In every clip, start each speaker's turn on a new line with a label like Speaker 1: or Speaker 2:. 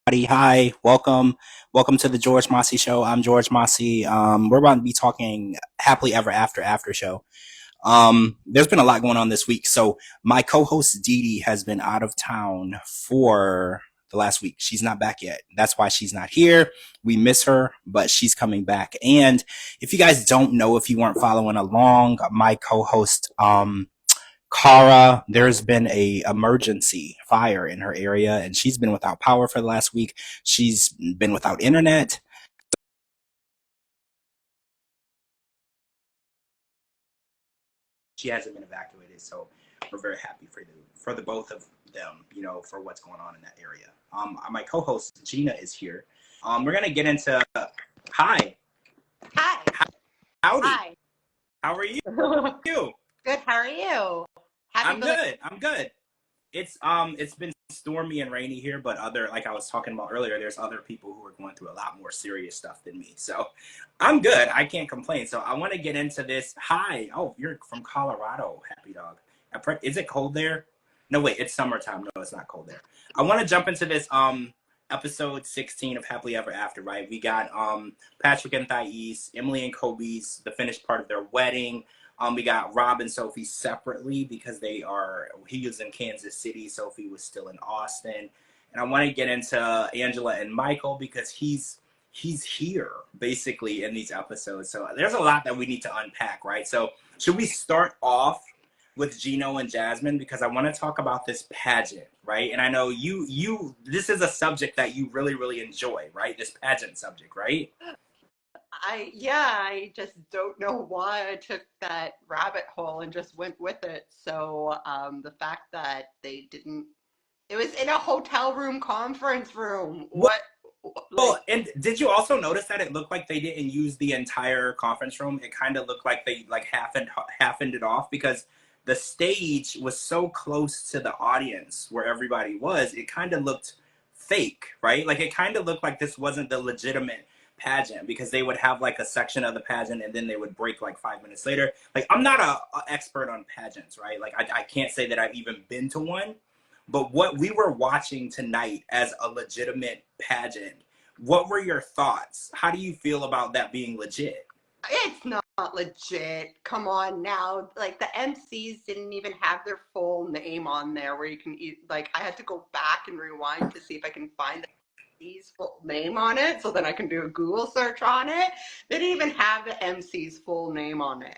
Speaker 1: Hi, welcome to the George Mossey Show. I'm George Mossey. We're about to be talking happily ever after show. There's been a lot going on this week. So my co-host Dee Dee has been out of town for the last week. She's not back yet. That's why she's not here. We miss her, but she's coming back. And if you guys don't know, if you weren't following along, my co-host Kara, there's been a emergency fire in her area, and she's been without power for the last week. She's been without internet. She hasn't been evacuated, so we're very happy for the both of them, for what's going on in that area. My co-host Gina is here. We're gonna get into. Hi,
Speaker 2: Hi.
Speaker 1: howdy.
Speaker 2: Hi.
Speaker 1: How are you?
Speaker 2: Good. How are you?
Speaker 1: I'm good. I'm good. It's been stormy and rainy here, but like I was talking about earlier, there's other people who are going through a lot more serious stuff than me. So I'm good. I can't complain. So I want to get into this. Hi. Oh, you're from Colorado, Happy Dog. Is it cold there? No, wait, it's summertime. No, it's not cold there. I want to jump into this episode 16 of Happily Ever After, right? We got Patrick and Thais, Emily and Kobe's the finished part of their wedding. We got Rob and Sophie separately because he was in Kansas City, Sophie was still in Austin. And I want to get into Angela and Michael because he's here basically in these episodes. So there's a lot that we need to unpack, right? So should we start off with Gino and Jasmine, because I want to talk about this pageant, right? And I know this is a subject that you really, really enjoy, right? This pageant subject, right?
Speaker 2: I just don't know why I took that rabbit hole and just went with it. So the fact that they didn't, it was in a hotel room, conference room.
Speaker 1: Well, and did you also notice that it looked like they didn't use the entire conference room? It kind of looked like they like half ended off because the stage was so close to the audience where everybody was. It kind of looked fake, right? Like it kind of looked like this wasn't the legitimate pageant because they would have like a section of the pageant and then they would break like 5 minutes later. Like I'm not a expert on pageants, right? Like I can't say that I've even been to one, but what we were watching tonight as a legitimate pageant, what were your thoughts? How do you feel about that being legit?
Speaker 2: It's not legit. Come on now. Like the MCs didn't even have their full name on there where you can like I had to go back and rewind to see if I can find the MC's full name on it so then I can do a Google search on it. They didn't even have the MC's full name on it.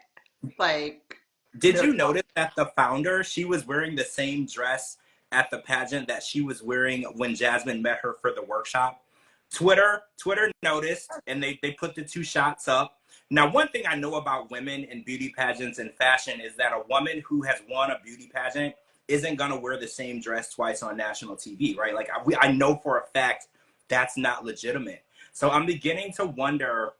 Speaker 2: Like
Speaker 1: Did
Speaker 2: their
Speaker 1: you notice that the founder, she was wearing the same dress at the pageant that she was wearing when Jasmine met her for the workshop? Twitter noticed and they put the two shots up. Now, one thing I know about women in beauty pageants and fashion is that a woman who has won a beauty pageant isn't going to wear the same dress twice on national TV, right? Like I know for a fact that's not legitimate. So I'm beginning to wonder,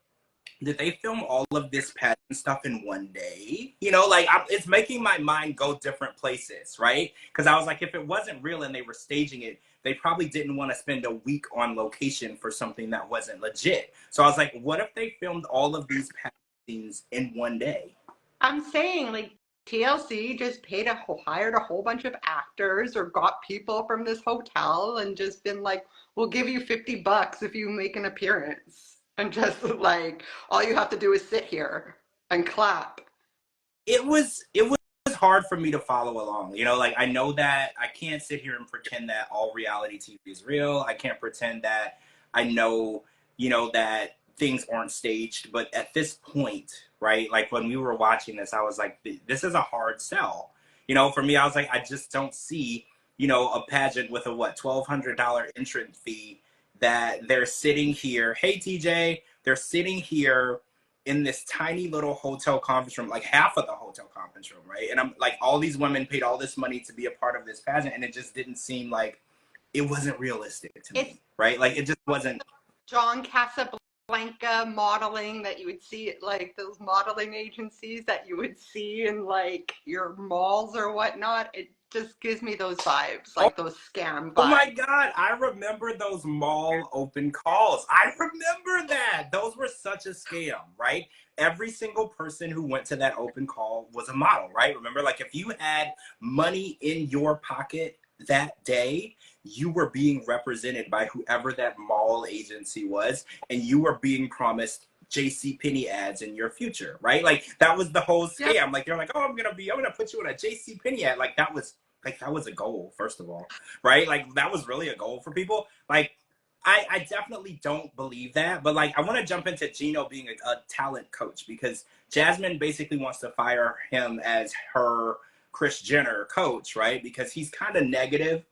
Speaker 1: did they film all of this pageant stuff in one day? It's making my mind go different places, right? Because I was like, if it wasn't real and they were staging it, they probably didn't want to spend a week on location for something that wasn't legit. So I was like, what if they filmed all of these pageant scenes in one day?
Speaker 2: I'm saying like TLC just hired a whole bunch of actors or got people from this hotel and just been like, we'll give you $50 if you make an appearance. And just like all you have to do is sit here and clap.
Speaker 1: It was hard for me to follow along. Like I know that I can't sit here and pretend that all reality TV is real. I can't pretend that I know, that things aren't staged. But at this point, right, like when we were watching this, I was like, this is a hard sell. For me, I was like, I just don't see, a pageant with a $1,200 entrance fee that they're sitting here. Hey, TJ, they're sitting here in this tiny little hotel conference room, like half of the hotel conference room, right? And I'm like, all these women paid all this money to be a part of this pageant, and it just didn't seem like it wasn't realistic to
Speaker 2: It's
Speaker 1: me, right? Like it just wasn't.
Speaker 2: John Casablanca modeling that you would see at like those modeling agencies that you would see in like your malls or whatnot. It just gives me those vibes,
Speaker 1: Oh,
Speaker 2: like those scam
Speaker 1: oh my
Speaker 2: vibes.
Speaker 1: God, I remember those mall open calls. I remember that. Those were such a scam, right? Every single person who went to that open call was a model, right? Remember, like if you had money in your pocket, that day, you were being represented by whoever that mall agency was, and you were being promised JC Penney ads in your future, right? Like that was the whole
Speaker 2: Yeah,
Speaker 1: scam. Like they're like, oh, I'm gonna put you in a JC Penney ad. Like that was a goal, first of all, right? Like that was really a goal for people. Like I definitely don't believe that, but like I want to jump into Gino being a talent coach because Jasmine basically wants to fire him as her Kris Jenner coach, right? Because he's kind of negative.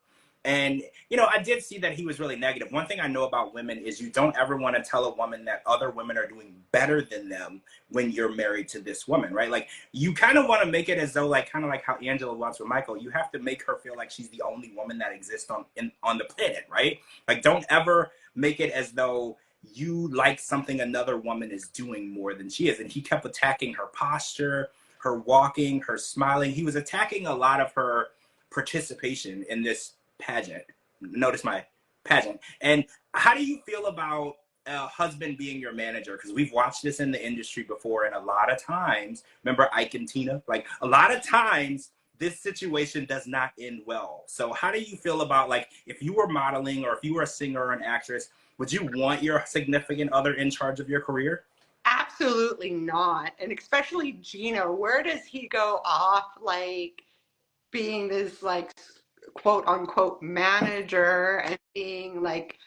Speaker 1: And, you know, I did see that he was really negative. One thing I know about women is you don't ever want to tell a woman that other women are doing better than them when you're married to this woman, right? Like, you kind of want to make it as though, like, kind of like how Angela wants with Michael, you have to make her feel like she's the only woman that exists on the planet, right? Like, don't ever make it as though you like something another woman is doing more than she is. And he kept attacking her posture, her walking, her smiling. He was attacking a lot of her participation in this pageant. Notice my pageant. And how do you feel about a husband being your manager? Because we've watched this in the industry before, and a lot of times, remember Ike and Tina? Like a lot of times, this situation does not end well. So how do you feel about like if you were modeling or if you were a singer or an actress, would you want your significant other in charge of your career?
Speaker 2: absolutely not. And especially Gino, where does he go off like being this like quote unquote manager and being like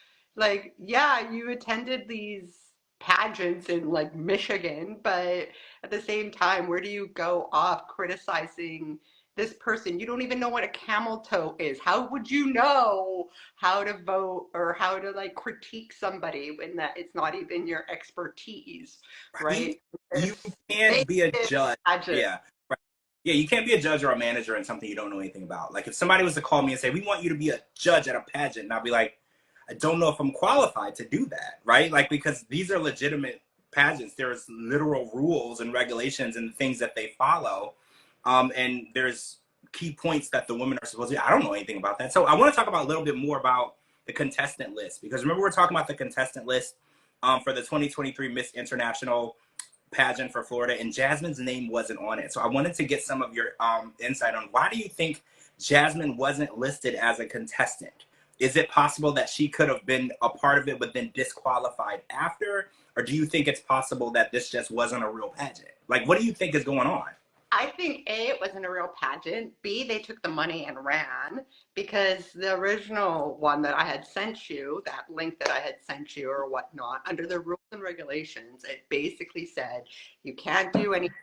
Speaker 2: yeah, you attended these pageants in like Michigan, but at the same time, where do you go off criticizing this person? You don't even know what a camel toe is. How would you know how to vote or how to like critique somebody when that it's not even your expertise, right?
Speaker 1: Right? You can't
Speaker 2: They
Speaker 1: be a
Speaker 2: did
Speaker 1: judge.
Speaker 2: pageant.
Speaker 1: Yeah. Right. Yeah, you can't be a judge or a manager in something you don't know anything about. Like if somebody was to call me and say, "We want you to be a judge at a pageant," and I'll be like, "I don't know if I'm qualified to do that," right? Like because these are legitimate pageants. There's literal rules and regulations and things that they follow, and there's key points that the women are supposed to. I don't know anything about that, so I want to talk about a little bit more about the contestant list because remember we're talking about the contestant list for the 2023 Miss International pageant for Florida, and Jasmine's name wasn't on it. So I wanted to get some of your insight on why do you think Jasmine wasn't listed as a contestant? Is it possible that she could have been a part of it but then disqualified after? Or do you think it's possible that this just wasn't a real pageant? Like, what do you think is going on?
Speaker 2: I think A, it wasn't a real pageant. B, they took the money and ran because the original one that I had sent you, that link that I had sent you or whatnot, under the rules and regulations, it basically said you can't do anything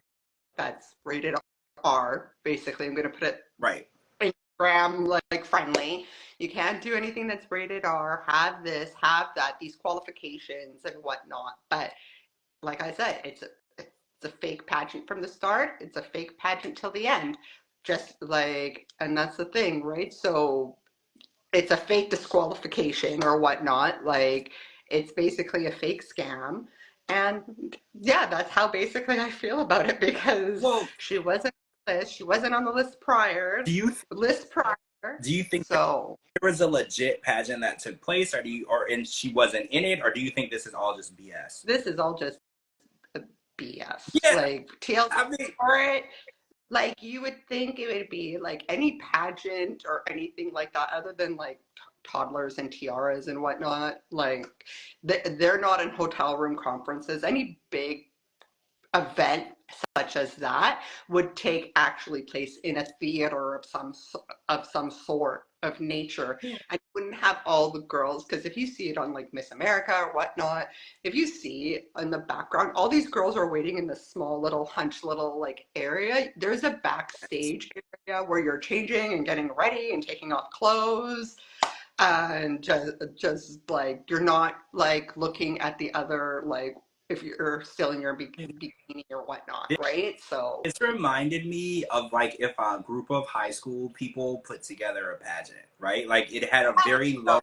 Speaker 2: that's rated R. Basically, I'm going to put it
Speaker 1: Right.
Speaker 2: Instagram like friendly. You can't do anything that's rated R. Have this, have that, these qualifications and whatnot. But like I said, it's a fake pageant from the start. It's a fake pageant till the end. Just like, and that's the thing, right? So it's a fake disqualification or whatnot. Like, it's basically a fake scam. And yeah, that's how basically I feel about it because
Speaker 1: Well,
Speaker 2: she wasn't on the list. She wasn't on the list prior.
Speaker 1: do you
Speaker 2: List prior.
Speaker 1: do you think that
Speaker 2: So
Speaker 1: there was a legit pageant that took place, or do you, or and she wasn't in it, or do you think this is all just BS?
Speaker 2: this is all just BS.
Speaker 1: Yeah,
Speaker 2: Like TLC
Speaker 1: I mean,
Speaker 2: for it. Like you would think it would be like any pageant or anything like that, other than like toddlers and tiaras and whatnot. Like they're not in hotel room conferences. Any big event such as that would take actually place in a theater of some sort of nature, and you wouldn't have all the girls, because if you see it on like Miss America or whatnot, if you see in the background all these girls are waiting in this small little hunch little like area, there's a backstage area where you're changing and getting ready and taking off clothes, and just like you're not like looking at the other, like if you're still in your bikini or whatnot, right? So
Speaker 1: it's reminded me of like if a group of high school people put together a pageant, right? Like it had a very low,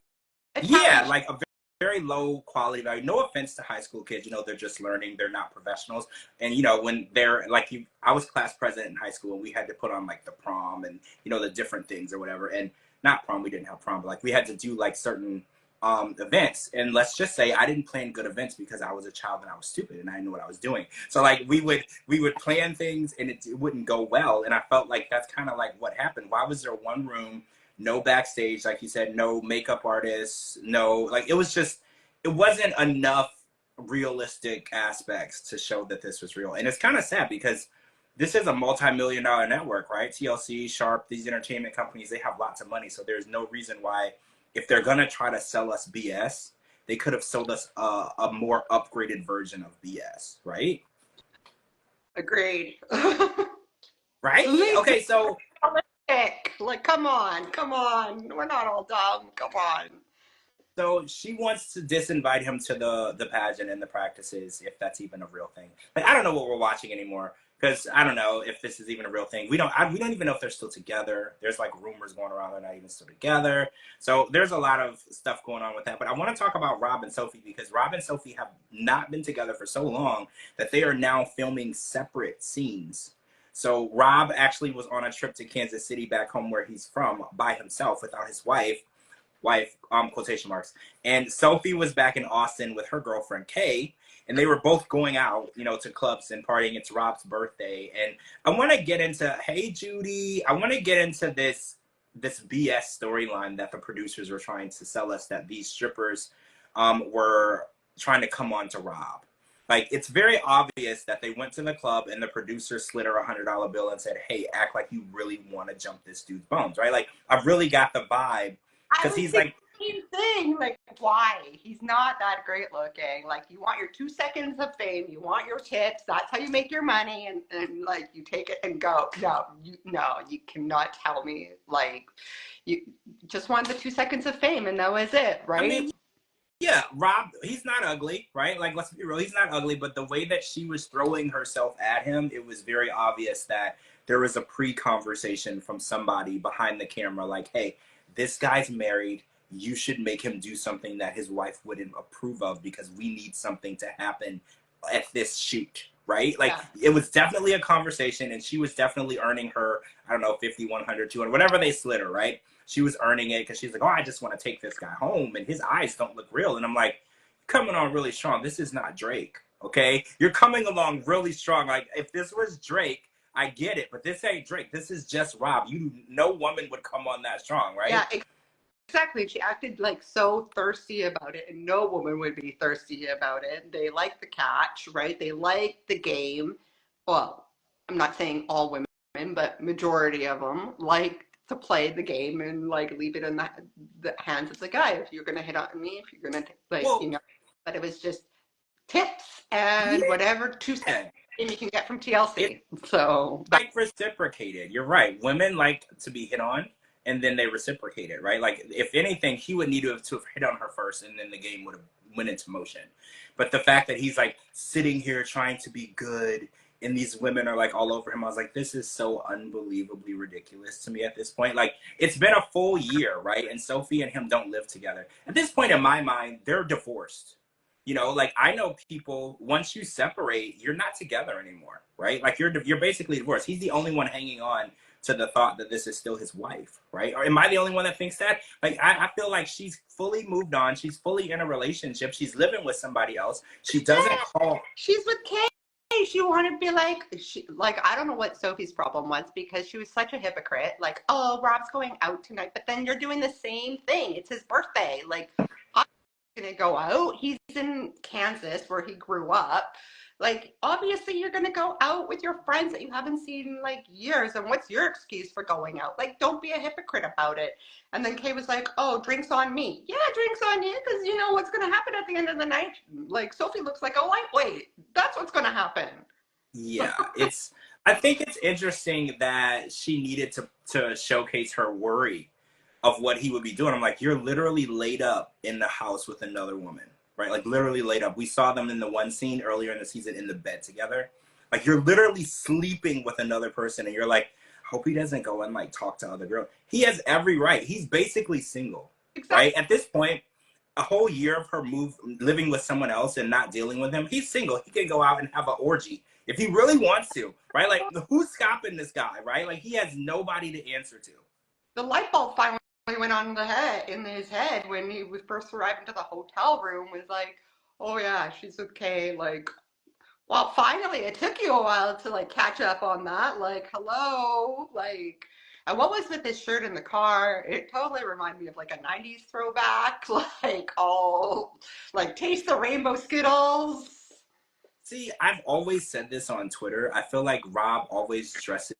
Speaker 2: a
Speaker 1: yeah,
Speaker 2: talent
Speaker 1: like a very low quality value. No offense to high school kids, you know, they're just learning, they're not professionals. And you know, when they're like you, I was class president in high school and we had to put on like the prom and you know the different things or whatever. And not prom, we didn't have prom, but like we had to do like certain events. And let's just say I didn't plan good events because I was a child and I was stupid and I didn't know what I was doing. So like we would plan things and it wouldn't go well. And I felt like that's kind of like what happened. Why was there one room no backstage, like you said, no makeup artists, no, like it was just, it wasn't enough realistic aspects to show that this was real. And it's kind of sad because this is a multi-million-dollar network, right? TLC, Sharp, these entertainment companies, they have lots of money. So there's no reason why, if they're going to try to sell us BS, they could have sold us a more upgraded version of BS, right?
Speaker 2: Agreed.
Speaker 1: Right?
Speaker 2: Make
Speaker 1: Okay, so
Speaker 2: it like, come on, come on. We're not all dumb. Come on.
Speaker 1: she wants to disinvite him to the pageant and the practices, if that's even a real thing. Like, I don't know what we're watching anymore because I don't know if this is even a real thing. We don't even know if they're still together. There's like rumors going around they're not even still together. So there's a lot of stuff going on with that. But I want to talk about Rob and Sophie because Rob and Sophie have not been together for so long that they are now filming separate scenes. So Rob actually was on a trip to Kansas City, back home where he's from, by himself without his wife, quotation marks. And Sophie was back in Austin with her girlfriend Kay, and they were both going out, to clubs and partying. It's Rob's birthday, and I want to get into, hey Judy, I want to get into this BS storyline that the producers were trying to sell us, that these strippers were trying to come on to Rob. Like, it's very obvious that they went to the club and the producer slid her $100 bill and said, hey, act like you really want to jump this dude's bones, right? Like, I've really got the vibe
Speaker 2: I
Speaker 1: because
Speaker 2: was
Speaker 1: he's
Speaker 2: thinking
Speaker 1: like,
Speaker 2: the same thing. Like, why? He's not that great looking. Like, you want your 2 seconds of fame. You want your tips. That's how you make your money. And like, you take it and go. No, you cannot tell me. Like, you just want the 2 seconds of fame, and that was it,
Speaker 1: I mean,
Speaker 2: right?
Speaker 1: yeah, Rob, he's not ugly, right? Like, let's be real, he's not ugly, but the way that she was throwing herself at him, it was very obvious that there was a pre-conversation from somebody behind the camera, like, hey, this guy's married. You should make him do something that his wife wouldn't approve of because we need something to happen at this shoot, right? Like,
Speaker 2: Yeah.
Speaker 1: it was definitely a conversation, and she was definitely earning her, I don't know, 50, 100, 200, whatever they slid her, right? She was earning it because she's like, oh, I just want to take this guy home, and his eyes don't look real. And I'm like, coming on really strong. This is not Drake, okay? You're coming along really strong. Like, if this was Drake, I get it, but this ain't Drake. This is just Rob. No woman would come on that strong, right?
Speaker 2: Yeah, exactly. She acted like so thirsty about it, and no woman would be thirsty about it. They like the catch, right? They like the game. Well, I'm not saying all women, but majority of them like to play the game and like leave it in the hands of the guy. If you're gonna hit on me, if you're gonna
Speaker 1: Well,
Speaker 2: but it was just tips and whatever 2 seconds
Speaker 1: yeah.
Speaker 2: you can get from
Speaker 1: It
Speaker 2: TLC. So that,
Speaker 1: like reciprocated. You're right. Women like to be hit on, and then they reciprocate it, right? Like, if anything, he would need to have hit on her first, and then the game would have went into motion. But the fact that he's like sitting here trying to be good, and these women are like all over him, I was like, this is so unbelievably ridiculous to me at this point. Like, it's been a full year, right? And Sophie and him don't live together. At this point in my mind, they're divorced. Like, I know people, once you separate, you're not together anymore, right? Like, you're basically divorced. He's the only one hanging on to the thought that this is still his wife, right? Or am I the only one that thinks that? Like, I feel like she's fully moved on. She's fully in a relationship. She's living with somebody else. She doesn't call.
Speaker 2: she's with Kay. She wanted to be like I don't know what Sophie's problem was, because she was such a hypocrite. Like, oh, Rob's going out tonight, but then you're doing the same thing. It's his birthday. Like, I'm gonna go out. He's in Kansas where he grew up. Like, obviously you're gonna go out with your friends that you haven't seen in like years. And what's your excuse for going out? Like, don't be a hypocrite about it. And then Kay was like, oh, drinks on me. Yeah, drinks on you, because you know what's gonna happen at the end of the night. Like, Sophie looks like a lightweight. That's what's gonna happen.
Speaker 1: Yeah, I think it's interesting that she needed to showcase her worry of what he would be doing. I'm like, you're literally laid up in the house with another woman, right? Like, literally laid up. We saw them in the one scene earlier in the season in the bed together. Like, you're literally sleeping with another person, and you're like, hope he doesn't go and like talk to other girls. He has every right. He's basically single,
Speaker 2: Exactly.
Speaker 1: right? At this point, a whole year of her living with someone else and not dealing with him, he's single. He can go out and have an orgy if he really wants to, right? Like, who's stopping this guy, right? Like, he has nobody to answer to.
Speaker 2: The light bulb finally went on in his head when he was first arrived into the hotel room. Was like, oh yeah, she's okay. Like, well, finally, it took you a while to like catch up on that. Like, hello, like, And what was with this shirt in the car? It totally reminded me of like a 90s throwback, like all like taste the rainbow Skittles.
Speaker 1: See, I've always said this on Twitter. I feel like Rob always dresses.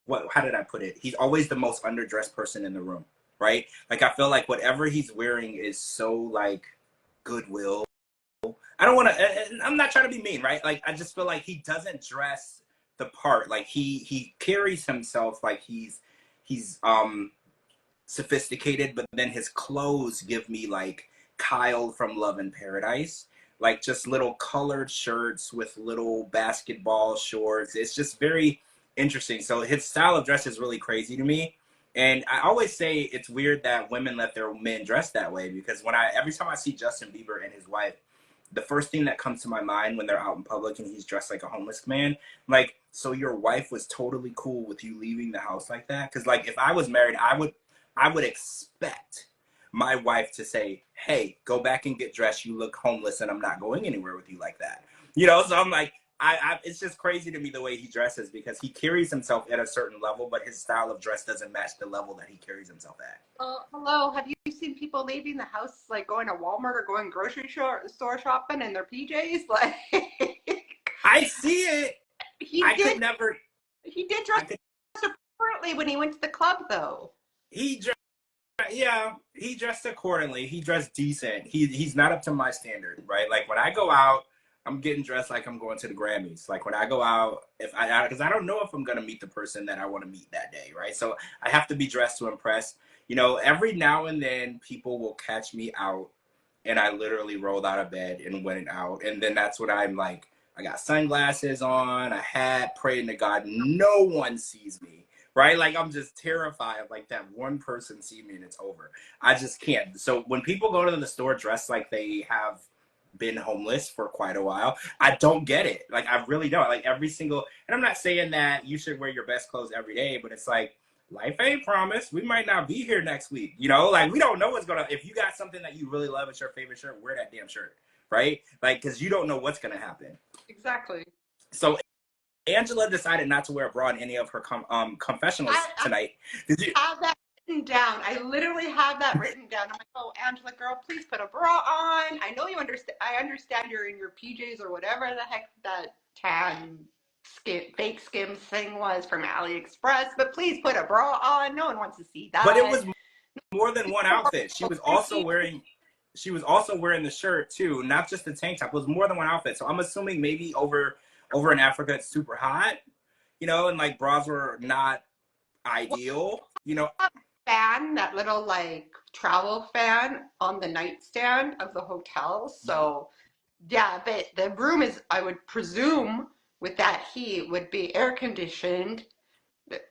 Speaker 1: What? How did I put it? He's always the most underdressed person in the room, right? Like I feel like whatever he's wearing is so like Goodwill. I don't want to. I'm not trying to be mean, right? Like I just feel like he doesn't dress the part. Like he carries himself like he's sophisticated, but then his clothes give me like Kyle from Love in Paradise, like just little colored shirts with little basketball shorts. It's just very interesting. So his style of dress is really crazy to me. And I always say it's weird that women let their men dress that way because every time I see Justin Bieber and his wife, the first thing that comes to my mind when they're out in public and he's dressed like a homeless man, like, so your wife was totally cool with you leaving the house like that? Because like if I was married, I would expect my wife to say, hey, go back and get dressed. You look homeless and I'm not going anywhere with you like that. So I'm like, it's just crazy to me the way he dresses because he carries himself at a certain level, but his style of dress doesn't match the level that he carries himself at.
Speaker 2: Hello, have you seen people leaving the house, like going to Walmart or going grocery store shopping in their PJs? Like,
Speaker 1: I see it.
Speaker 2: he
Speaker 1: I could
Speaker 2: did,
Speaker 1: never.
Speaker 2: he did
Speaker 1: I
Speaker 2: dress
Speaker 1: could.
Speaker 2: appropriately when he went to the club, though.
Speaker 1: He dressed. Yeah, he dressed accordingly. He dressed decent. He's not up to my standard, right? Like when I go out, I'm getting dressed like I'm going to the Grammys. Like when I go out, because I don't know if I'm gonna meet the person that I want to meet that day, right? So I have to be dressed to impress. Every now and then people will catch me out, and I literally rolled out of bed and went out, and then that's when I'm like, I got sunglasses on, a hat, praying to God no one sees me, right? Like I'm just terrified of like that one person see me and it's over. I just can't. So when people go to the store dressed like they have been homeless for quite a while, I don't get it. Like I really don't. Like every single, and I'm not saying that you should wear your best clothes every day, but it's like life ain't promised. We might not be here next week. Like we don't know what's gonna. If you got something that you really love, it's your favorite shirt, wear that damn shirt, right? Like because you don't know what's gonna happen.
Speaker 2: Exactly.
Speaker 1: So Angela decided not to wear a bra in any of her confessionals
Speaker 2: I
Speaker 1: tonight. Did you?
Speaker 2: have that written down. I literally have that written down. I'm like, oh, Angela, girl, please put a bra on. I know you understand. I understand you're in your PJs or whatever the heck that tan fake skims thing was from AliExpress, but please put a bra on. No one wants to see
Speaker 1: But it
Speaker 2: that.
Speaker 1: was more than one outfit. She was also wearing the shirt too, not just the tank top. It was more than one outfit. So I'm assuming maybe over in Africa it's super hot, and like bras were not ideal.
Speaker 2: Fan, that little like travel fan on the nightstand of the hotel. So yeah, but the room is, I would presume, with that heat, would be air conditioned.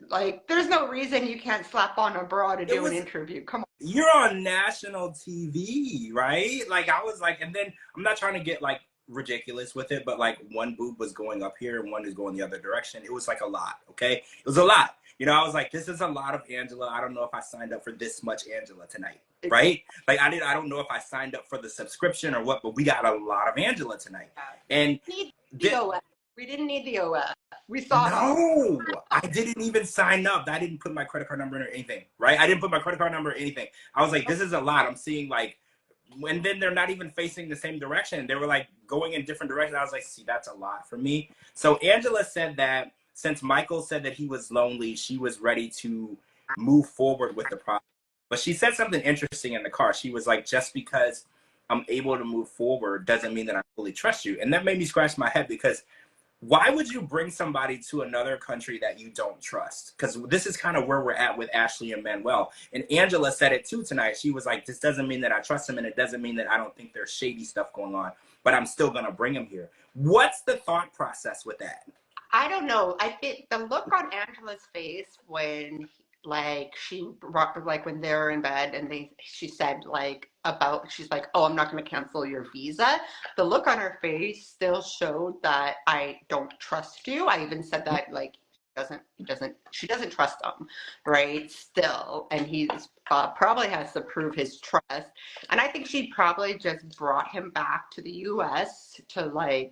Speaker 2: Like, there's no reason you can't slap on a bra to
Speaker 1: It
Speaker 2: do an
Speaker 1: was
Speaker 2: interview. Come on.
Speaker 1: you're on national TV, right? Like I was like, and then I'm not trying to get like ridiculous with it, but like one boob was going up here and one is going the other direction. It was like a lot, okay? It was a lot. I was like, this is a lot of Angela. I don't know if I signed up for this much Angela tonight, right? Like I don't know if I signed up for the subscription or what, but we got a lot of Angela tonight. And
Speaker 2: We need the
Speaker 1: th-
Speaker 2: OF. We didn't need the OF. We saw it all.
Speaker 1: no, I didn't even sign up. I didn't put my credit card number in or anything, right? I didn't put my credit card number or anything. I was like, this is a lot. I'm seeing like, and then they're not even facing the same direction. They were like going in different directions. I was like, see, that's a lot for me. So Angela said that since Michael said that he was lonely, she was ready to move forward with the process. But she said something interesting in the car. She was like, just because I'm able to move forward doesn't mean that I fully trust you. And that made me scratch my head because why would you bring somebody to another country that you don't trust? Because this is kind of where we're at with Ashley and Manuel. And Angela said it too tonight. She was like, this doesn't mean that I trust him, and it doesn't mean that I don't think there's shady stuff going on, but I'm still going to bring him here. What's the thought process with that?
Speaker 2: I don't know. I think the look on Angela's face when like she like when they're in bed and she said like about she's like, oh, I'm not going to cancel your visa. The look on her face still showed that I don't trust you. I even said that like she doesn't trust him, right? Still, and he's probably has to prove his trust. And I think she probably just brought him back to the U.S. to like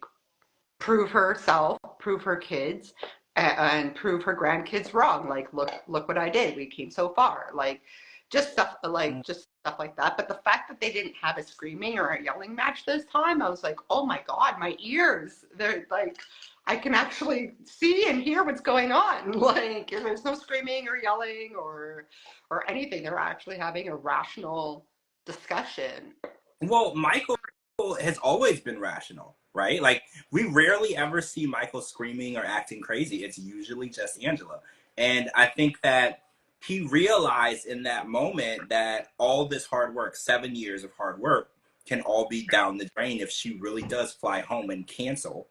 Speaker 2: prove herself, prove her kids, and prove her grandkids wrong. Like, look what I did. We came so far. Like, just stuff like that. But the fact that they didn't have a screaming or a yelling match this time, I was like, oh my God, my ears. They're like, I can actually see and hear what's going on. Like, there's no screaming or yelling or anything. They're actually having a rational discussion.
Speaker 1: Well, Michael has always been rational, right? Like, we rarely ever see Michael screaming or acting crazy. It's usually just Angela. And I think that he realized in that moment that all this hard work, 7 years of hard work, can all be down the drain if she really does fly home and cancel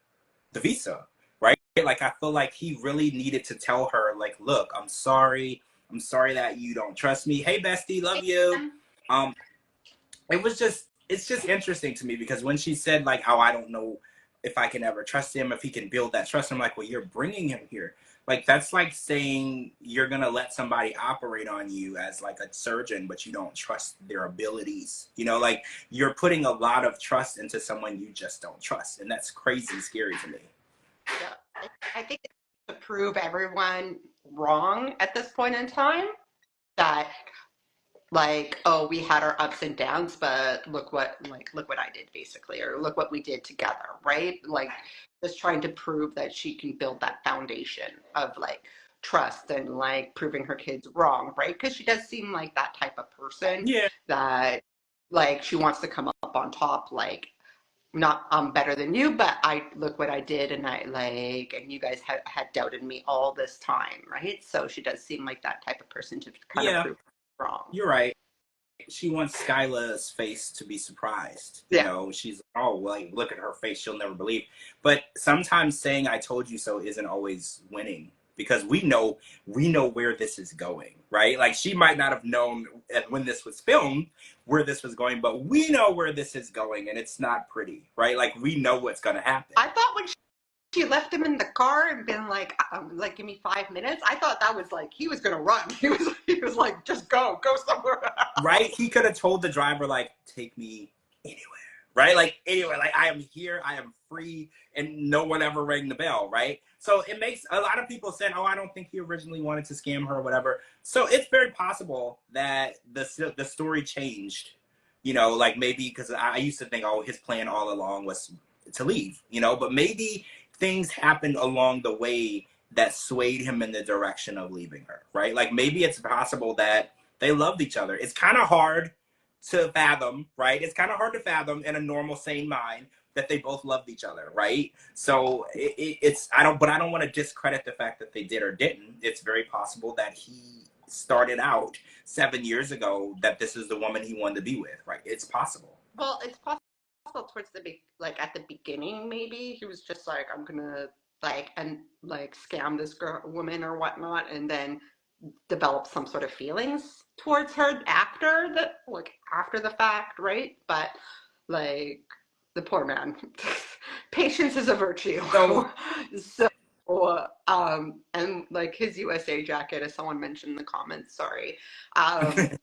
Speaker 1: the visa, right? Like, I feel like he really needed to tell her, like, look, I'm sorry. I'm sorry that you don't trust me. Hey, bestie, love you. Um, it's just interesting to me because when she said, like, oh, I don't know if I can ever trust him, if he can build that trust, I'm like, well, you're bringing him here. Like, that's like saying you're going to let somebody operate on you as like a surgeon, but you don't trust their abilities. You know, like, you're putting a lot of trust into someone you just don't trust. And that's crazy scary to me.
Speaker 2: Yeah, I think it's to prove everyone wrong at this point in time that like, oh, we had our ups and downs, but look what I did basically, or look what we did together, right? Like, just trying to prove that she can build that foundation of like trust and like proving her kids wrong, right? Because she does seem like that type of person
Speaker 1: Yeah.
Speaker 2: that like she wants to come up on top, like not I'm better than you, but I look what I did, and I like, and you guys had doubted me all this time, right? So she does seem like that type of person to kind of
Speaker 1: Yeah,
Speaker 2: prove wrong.
Speaker 1: you're right. She wants Skyla's face to be surprised. You
Speaker 2: Yeah.
Speaker 1: know, she's like, oh, well, like, look at her face. She'll never believe. But sometimes saying I told you so isn't always winning because we know where this is going, right? Like, she might not have known when this was filmed where this was going, but we know where this is going and it's not pretty, right? Like, we know what's going to happen.
Speaker 2: I thought when she left him in the car and been like, give me 5 minutes. I thought that was like he was gonna run. He was like, just go somewhere
Speaker 1: Right?
Speaker 2: else.
Speaker 1: He could have told the driver, like, take me anywhere. Right? Like, anywhere. Like, I am here. I am free. And no one ever rang the bell. Right? So it makes a lot of people said, oh, I don't think he originally wanted to scam her or whatever. So it's very possible that the story changed. You know, like, maybe because I used to think, oh, his plan all along was to leave, you know, but maybe things happened along the way that swayed him in the direction of leaving her, right? Like, maybe it's possible that they loved each other. It's kind of hard to fathom, right? It's kind of hard to fathom in a normal, sane mind that they both loved each other, right? So it's I don't want to discredit the fact that they did or didn't. It's very possible that he started out 7 years ago that this is the woman he wanted to be with, right? It's possible.
Speaker 2: Well, it's possible towards the like at the beginning, maybe he was just like, I'm gonna like and like scam this woman or whatnot, and then develop some sort of feelings towards her after the fact, right? But like the poor man, patience is a virtue.
Speaker 1: So
Speaker 2: So and like his USA jacket, as someone mentioned in the comments, sorry,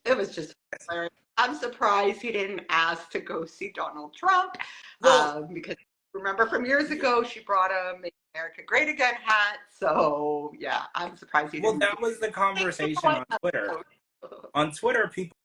Speaker 2: it was just hilarious. I'm surprised he didn't ask to go see Donald Trump,
Speaker 1: well,
Speaker 2: because remember from years ago she brought a Make America Great Again hat. So yeah, I'm surprised he
Speaker 1: well,
Speaker 2: didn't.
Speaker 1: that was the conversation on Twitter. On Twitter, people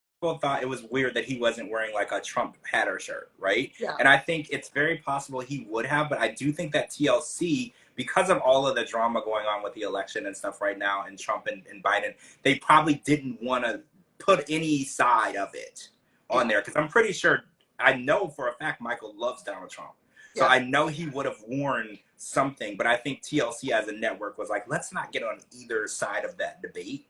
Speaker 1: thought it was weird that he wasn't wearing like a Trump hat or shirt, right?
Speaker 2: Yeah.
Speaker 1: And I think it's very possible he would have, but I do think that TLC, because of all of the drama going on with the election and stuff right now, and Trump and Biden, they probably didn't want to put any side of it on there because I'm pretty sure, I know for a fact Michael loves Donald Trump. So
Speaker 2: Yeah.
Speaker 1: I know he would have worn something, but I think TLC as a network was like, let's not get on either side of that debate,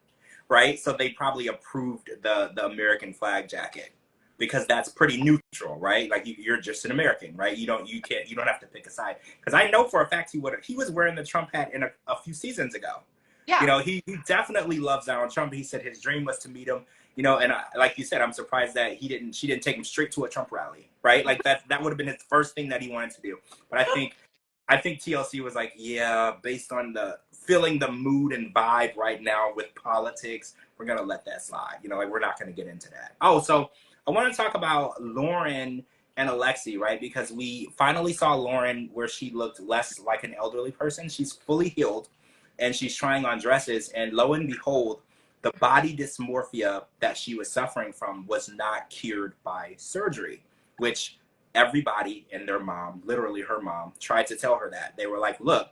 Speaker 1: right? So they probably approved the American flag jacket because that's pretty neutral, right? Like, you're just an American, right? You don't have to pick a side. Because I know for a fact he was wearing the Trump hat in a few seasons ago.
Speaker 2: Yeah.
Speaker 1: You know, he definitely loves Donald Trump. He said his dream was to meet him. You know, and like you said, I'm surprised that she didn't take him straight to a Trump rally, right? Like, that would have been his first thing that he wanted to do. But I think TLC was like, yeah, based on feeling the mood and vibe right now with politics, we're gonna let that slide. You know, like, we're not gonna get into that. Oh, so I want to talk about Lauren and Alexi, right? Because we finally saw Lauren where she looked less like an elderly person. She's fully healed. and she's trying on dresses, and lo and behold, the body dysmorphia that she was suffering from was not cured by surgery, which everybody and their mom, literally her mom, tried to tell her that. They were like, look,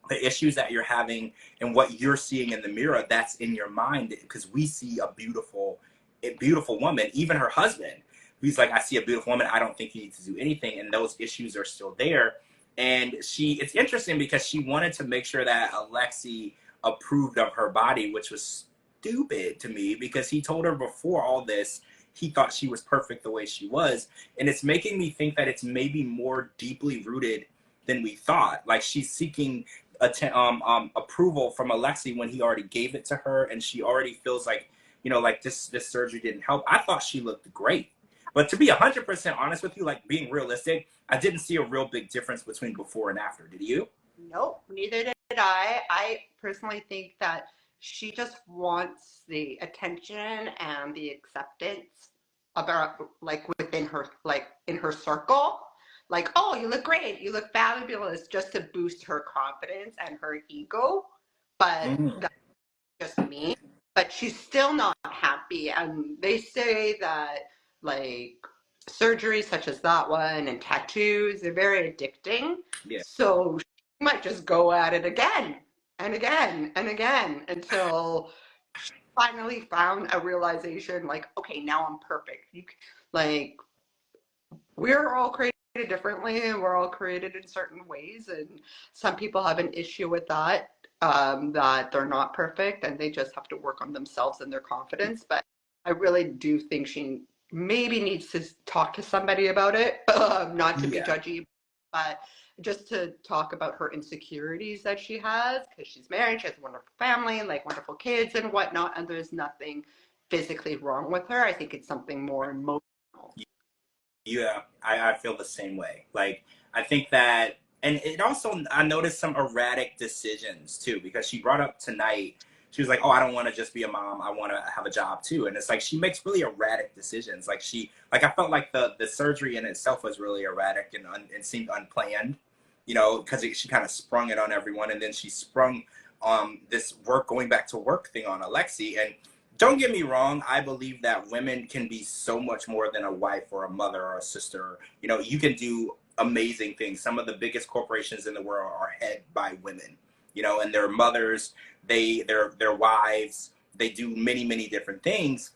Speaker 1: the issues that you're having and what you're seeing in the mirror, that's in your mind, because we see a beautiful woman. Even her husband, he's like, I see a beautiful woman, I don't think you need to do anything, and those issues are still there. And it's interesting because she wanted to make sure that Alexi approved of her body, which was stupid to me, because he told her before all this he thought she was perfect the way she was. And it's making me think that it's maybe more deeply rooted than we thought. Like, she's seeking approval from Alexi when he already gave it to her, and she already feels like, like this surgery didn't help. I thought she looked great, but to be 100% honest with you, like being realistic, I didn't see a real big difference between before and after. Did you?
Speaker 2: Nope, neither did I. I personally think that she just wants the attention and the acceptance about, like, within her, like in her circle. Like, oh, you look great, you look fabulous, just to boost her confidence and her ego. But
Speaker 1: Mm.
Speaker 2: that's just me. But she's still not happy. And they say that, like, surgeries such as that one and tattoos, they're very addicting.
Speaker 1: Yeah.
Speaker 2: So she might just go at it again and again and again until she finally found a realization, like, okay, now I'm perfect. Like, we're all created differently, and we're all created in certain ways, and some people have an issue with that, that they're not perfect and they just have to work on themselves and their confidence. But I really do think she maybe needs to talk to somebody about it, not to be
Speaker 1: Yeah.
Speaker 2: judgy, but just to talk about her insecurities that she has, because she's married, she has a wonderful family, and like wonderful kids and whatnot, and there's nothing physically wrong with her. I think it's something more emotional.
Speaker 1: Yeah, I feel the same way. Like, I think that, and it also, I noticed some erratic decisions too, because she brought up tonight, she was like, oh, I don't want to just be a mom, I want to have a job too. And it's like, she makes really erratic decisions. Like, I felt like the surgery in itself was really erratic and seemed unplanned, because she kind of sprung it on everyone. And then she sprung this going back to work thing on Alexi. And don't get me wrong, I believe that women can be so much more than a wife or a mother or a sister. You can do amazing things. Some of the biggest corporations in the world are head by women, and their mothers, their wives, they do many, many different things.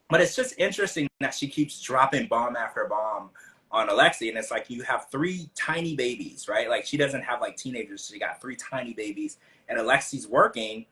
Speaker 1: But it's just interesting that she keeps dropping bomb after bomb on Alexi. And it's like, you have three tiny babies, right? Like, she doesn't have like teenagers. She got three tiny babies, and Alexi's working.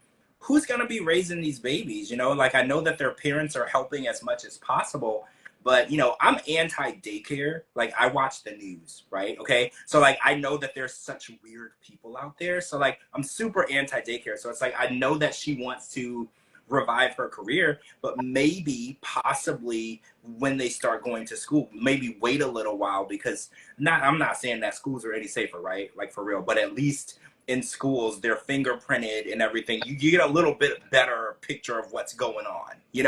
Speaker 1: Who's going to be raising these babies? Like, I know that their parents are helping as much as possible, but I'm anti daycare. Like, I watch the news, right? Okay. So like, I know that there's such weird people out there. So like, I'm super anti daycare. So it's like, I know that she wants to revive her career, but maybe possibly when they start going to school, maybe wait a little while, because I'm not saying that schools are any safer, right? Like, for real, but at least in schools, they're fingerprinted and everything. You get a little bit better picture of what's going on,
Speaker 2: You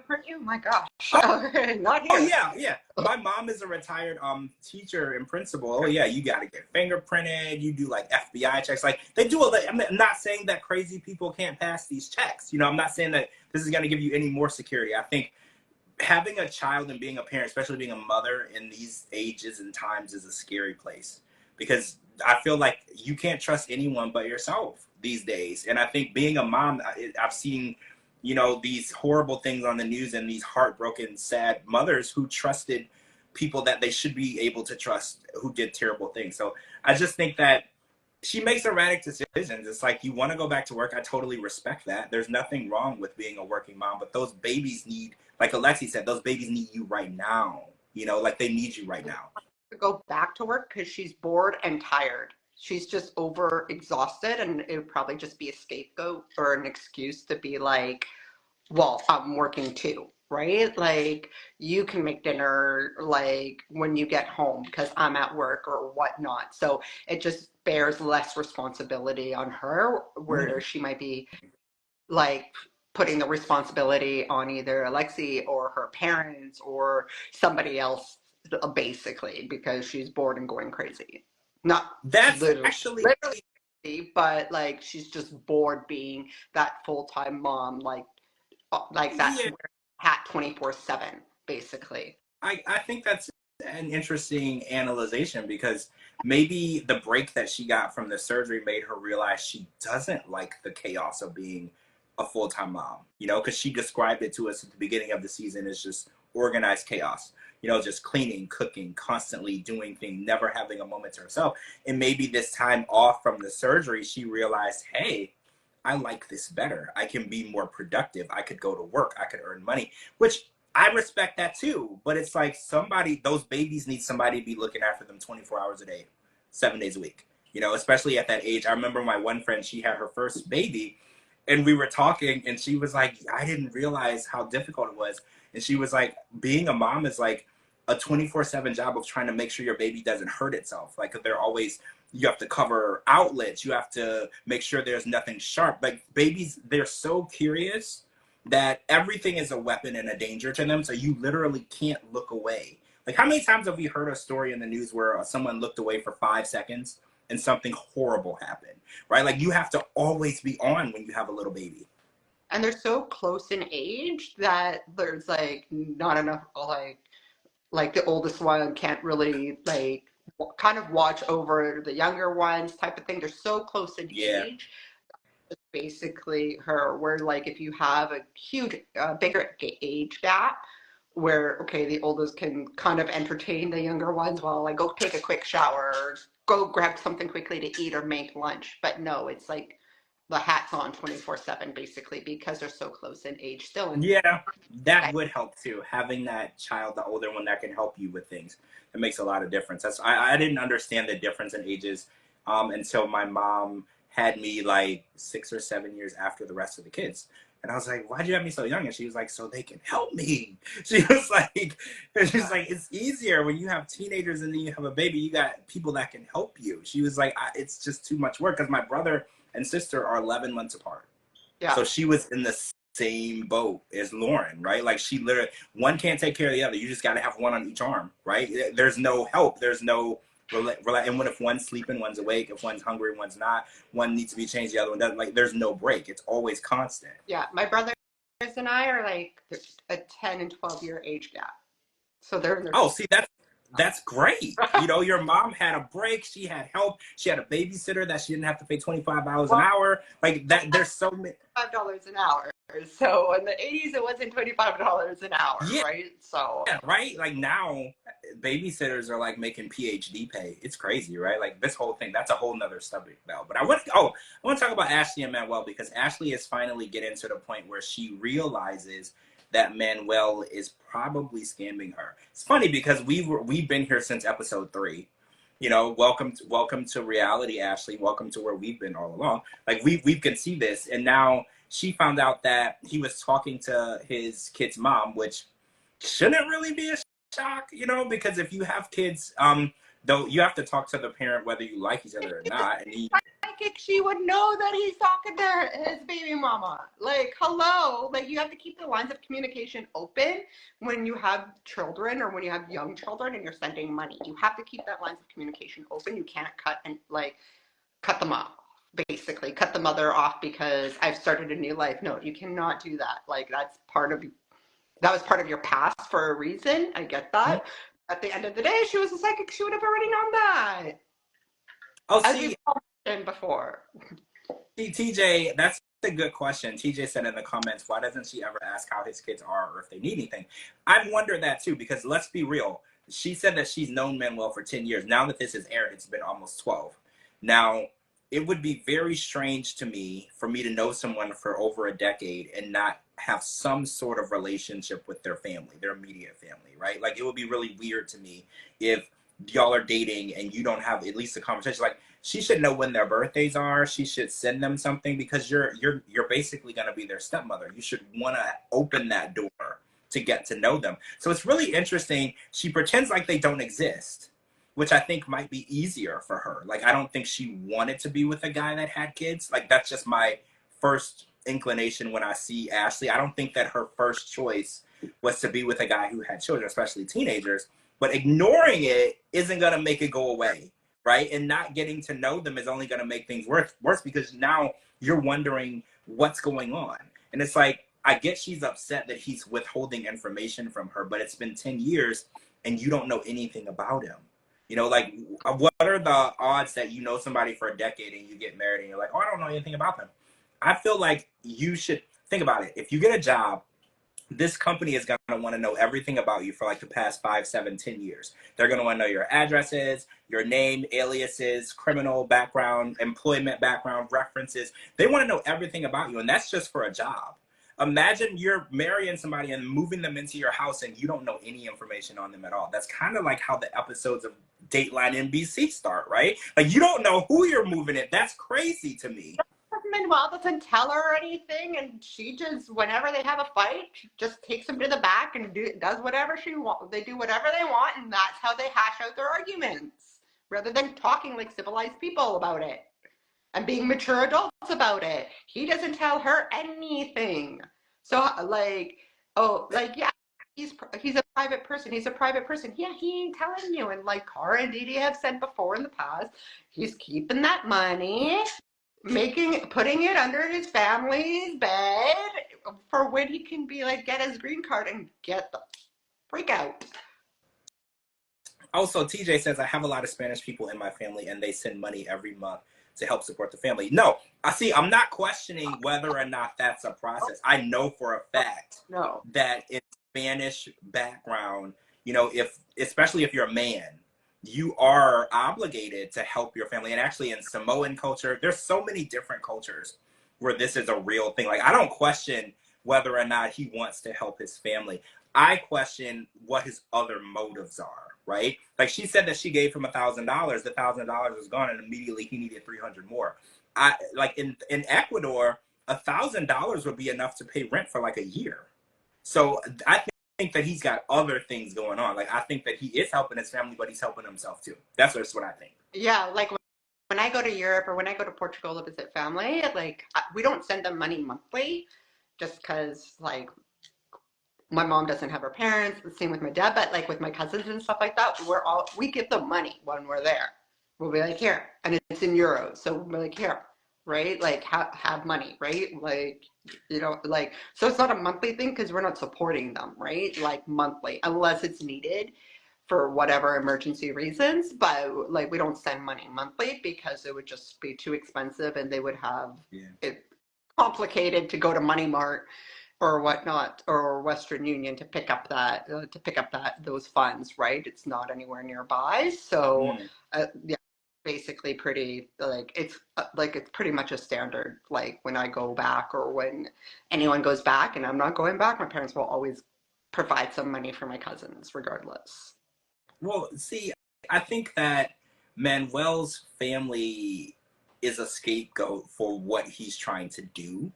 Speaker 2: print you? My gosh.
Speaker 1: Oh,
Speaker 2: Not
Speaker 1: oh
Speaker 2: here.
Speaker 1: yeah, yeah. My mom is a retired teacher and principal. Oh yeah, you got to get fingerprinted. You do like FBI checks. Like, they do I'm not saying that crazy people can't pass these checks. I'm not saying that this is going to give you any more security. I think having a child and being a parent, especially being a mother in these ages and times, is a scary place, because I feel like you can't trust anyone but yourself these days. And I think being a mom, I've seen, these horrible things on the news, and these heartbroken, sad mothers who trusted people that they should be able to trust, who did terrible things. So I just think that she makes erratic decisions. It's like, you want to go back to work. I totally respect that. There's nothing wrong with being a working mom, but those babies need, like Alexi said, those babies need you right now. Like, they need you right now.
Speaker 2: To go back to work because she's bored and tired. She's just over exhausted, and it would probably just be a scapegoat or an excuse to be like, well, I'm working too, right? Like, you can make dinner like when you get home because I'm at work or whatnot. So it just bears less responsibility on her, where
Speaker 1: Mm.
Speaker 2: she might be like putting the responsibility on either Alexi or her parents or somebody else, basically, because she's bored and going crazy. Not
Speaker 1: That's
Speaker 2: literally,
Speaker 1: actually
Speaker 2: literally. but like she's just bored being that full-time mom, like that's
Speaker 1: Yeah,
Speaker 2: where hat 24/7 basically.
Speaker 1: I think that's an interesting analyzation because maybe the break that she got from the surgery made her realize she doesn't like the chaos of being a full time mom, you know, because she described it to us at the beginning of the season as just organized chaos, you know, just cleaning, cooking, constantly doing things, never having a moment to herself. And maybe this time off from the surgery, she realized, hey, I like this better. I can be more productive. I could go to work. I could earn money, which I respect that too, but it's like somebody, those babies need somebody to be looking after them 24 hours a day, 7 days a week, you know, especially at that age. I remember my one friend, she had her first baby and we were talking and she was like, I didn't realize how difficult it was. And she was like, being a mom is like a 24/7 job of trying to make sure your baby doesn't hurt itself. Like they're always, you have to cover outlets. You have to make sure there's nothing sharp. Like babies, they're so curious that everything is a weapon and a danger to them. So you literally can't look away. Like how many times have we heard a story in the news where someone looked away for 5 seconds and something horrible happened, right? Like you have to always be on when you have a little baby.
Speaker 2: And they're so close in age that there's like not enough like the oldest one can't really like kind of watch over the younger ones type of thing. They're so close in
Speaker 1: Yeah.
Speaker 2: age. Basically her where like if you have a huge bigger age gap where okay the oldest can kind of entertain the younger ones while I go take a quick shower or go grab something quickly to eat or make lunch, but no, it's like the hat's on 24/7 basically because they're so close in age still. And
Speaker 1: Yeah, that would help too. Having that child, the older one that can help you with things, it makes a lot of difference. I didn't understand the difference in ages until my mom had me like 6 or 7 years after the rest of the kids. And I was like, why'd you have me so young? And she was like, so they can help me. She's like, it's easier when you have teenagers and then you have a baby, you got people that can help you. She was like, it's just too much work because my brother and sister are 11 months apart.
Speaker 2: yeah.
Speaker 1: So she was in the same boat as Lauren, right? Like she literally, one can't take care of the other. You just got to have one on each arm, right? There's no help. There's no, and what if one's sleeping, one's awake, if one's hungry, one's not, one needs to be changed, the other one doesn't. Like there's no break. It's always constant.
Speaker 2: Yeah, my brothers and I are like a 10 and 12-year age gap. So they're in their
Speaker 1: Oh, see, that's great. You know, your mom had a break. She had help. She had a babysitter that she didn't have to pay $25 an
Speaker 2: well,
Speaker 1: hour. Like that, there's so many.
Speaker 2: $5 an hour. So in the 80s, it wasn't $25 an hour,
Speaker 1: Yeah,
Speaker 2: right? So
Speaker 1: yeah, right? Like now, babysitters are like making PhD pay. It's crazy, right? Like this whole thing, that's a whole nother subject though. But I want to talk about Ashley and Manuel because Ashley is finally getting to the point where she realizes that Manuel is probably scamming her. It's funny because we've been here since episode 3. You know, welcome to reality, Ashley. Welcome to where we've been all along. Like we can see this, and now she found out that he was talking to his kid's mom, which shouldn't really be a shock, you know, because if you have kids, though you have to talk to the parent whether you like each other or not. And
Speaker 2: psychic, she would know that he's talking to his baby mama. Like, hello. Like, you have to keep the lines of communication open when you have children or when you have young children and you're sending money. You have to keep that lines of communication open. You can't cut them off. Basically, cut the mother off because I've started a new life. No, you cannot do that. Like, that was part of your past for a reason. I get that. At the end of the day, she was a psychic. She would have already known that.
Speaker 1: oh,
Speaker 2: As
Speaker 1: see,
Speaker 2: we've mentioned before.
Speaker 1: TJ, that's a good question. TJ said in the comments, why doesn't she ever ask how his kids are or if they need anything? I've wondered that too, because let's be real. She said that she's known Manuel for 10 years. Now that this is aired, it's been almost 12. Now, it would be very strange to me for me to know someone for over a decade and not have some sort of relationship with their family, their immediate family, right? Like it would be really weird to me if y'all are dating and you don't have at least a conversation. Like she should know when their birthdays are. She should send them something because you're basically going to be their stepmother. You should want to open that door to get to know them. So it's really interesting. She pretends like they don't exist, which I think might be easier for her. Like I don't think she wanted to be with a guy that had kids. Like that's just my first inclination when I see Ashley. I don't think that her first choice was to be with a guy who had children, especially teenagers. But ignoring it isn't going to make it go away. right? And not getting to know them is only going to make things worse because now you're wondering what's going on. And it's like, I get she's upset that he's withholding information from her, but it's been 10 years and you don't know anything about him. You know, like, what are the odds that you know somebody for a decade and you get married and you're like, oh, I don't know anything about them? I feel like you should think about it. If you get a job, this company is going to want to know everything about you for like the past 5, 7, 10 years. They're going to want to know your addresses, your name, aliases, criminal background, employment background, references. They want to know everything about you, and that's just for a job. Imagine you're marrying somebody and moving them into your house and you don't know any information on them at all. That's kind of like how the episodes of Dateline NBC start, right? Like, you don't know who you're moving in. That's crazy to me.
Speaker 2: Manuel doesn't tell her anything, and she just, whenever they have a fight, she just takes them to the back and does whatever she wants. They do whatever they want, and that's how they hash out their arguments, rather than talking like civilized people about it and being mature adults about it. He doesn't tell her anything. So, like, oh, like, yeah, he's a private person. He's a private person. Yeah, he ain't telling you. And like Cara and Didi have said before in the past, he's keeping that money, putting it under his family's bed for when he can be like, get his green card and get the freak out.
Speaker 1: Also, TJ says, I have a lot of Spanish people in my family and they send money every month to help support the family. No, I'm not questioning whether or not that's a process. I know for a fact that in Spanish background, you know, especially if you're a man, you are obligated to help your family. And actually in Samoan culture, there's so many different cultures where this is a real thing. Like, I don't question whether or not he wants to help his family. I question what his other motives are, right? Like, she said that she gave him $1,000. The $1,000 was gone, and immediately he needed 300 more. I like in Ecuador, $1,000 would be enough to pay rent for like a year. So I think that he's got other things going on. Like, I think that he is helping his family, but he's helping himself too. That's just what I think.
Speaker 2: Yeah, like when I go to Europe or when I go to Portugal to visit family, like we don't send them money monthly, just because like my mom doesn't have her parents. The same with my dad, but like with my cousins and stuff like that, we give them money when we're there. We'll be like, here, and it's in euros, so we're like, here, right? Like have money, right? Like, you know, like, so it's not a monthly thing because we're not supporting them, right? Like monthly, unless it's needed for whatever emergency reasons. But like, we don't send money monthly because it would just be too expensive, and they would have it complicated to go to Money Mart or whatnot, or Western Union to pick up those funds, right? It's not anywhere nearby, so yeah, basically pretty like it's pretty much a standard. Like when I go back or when anyone goes back, and I'm not going back, my parents will always provide some money for my cousins, regardless.
Speaker 1: Well, see, I think that Manuel's family is a scapegoat for what he's trying to do.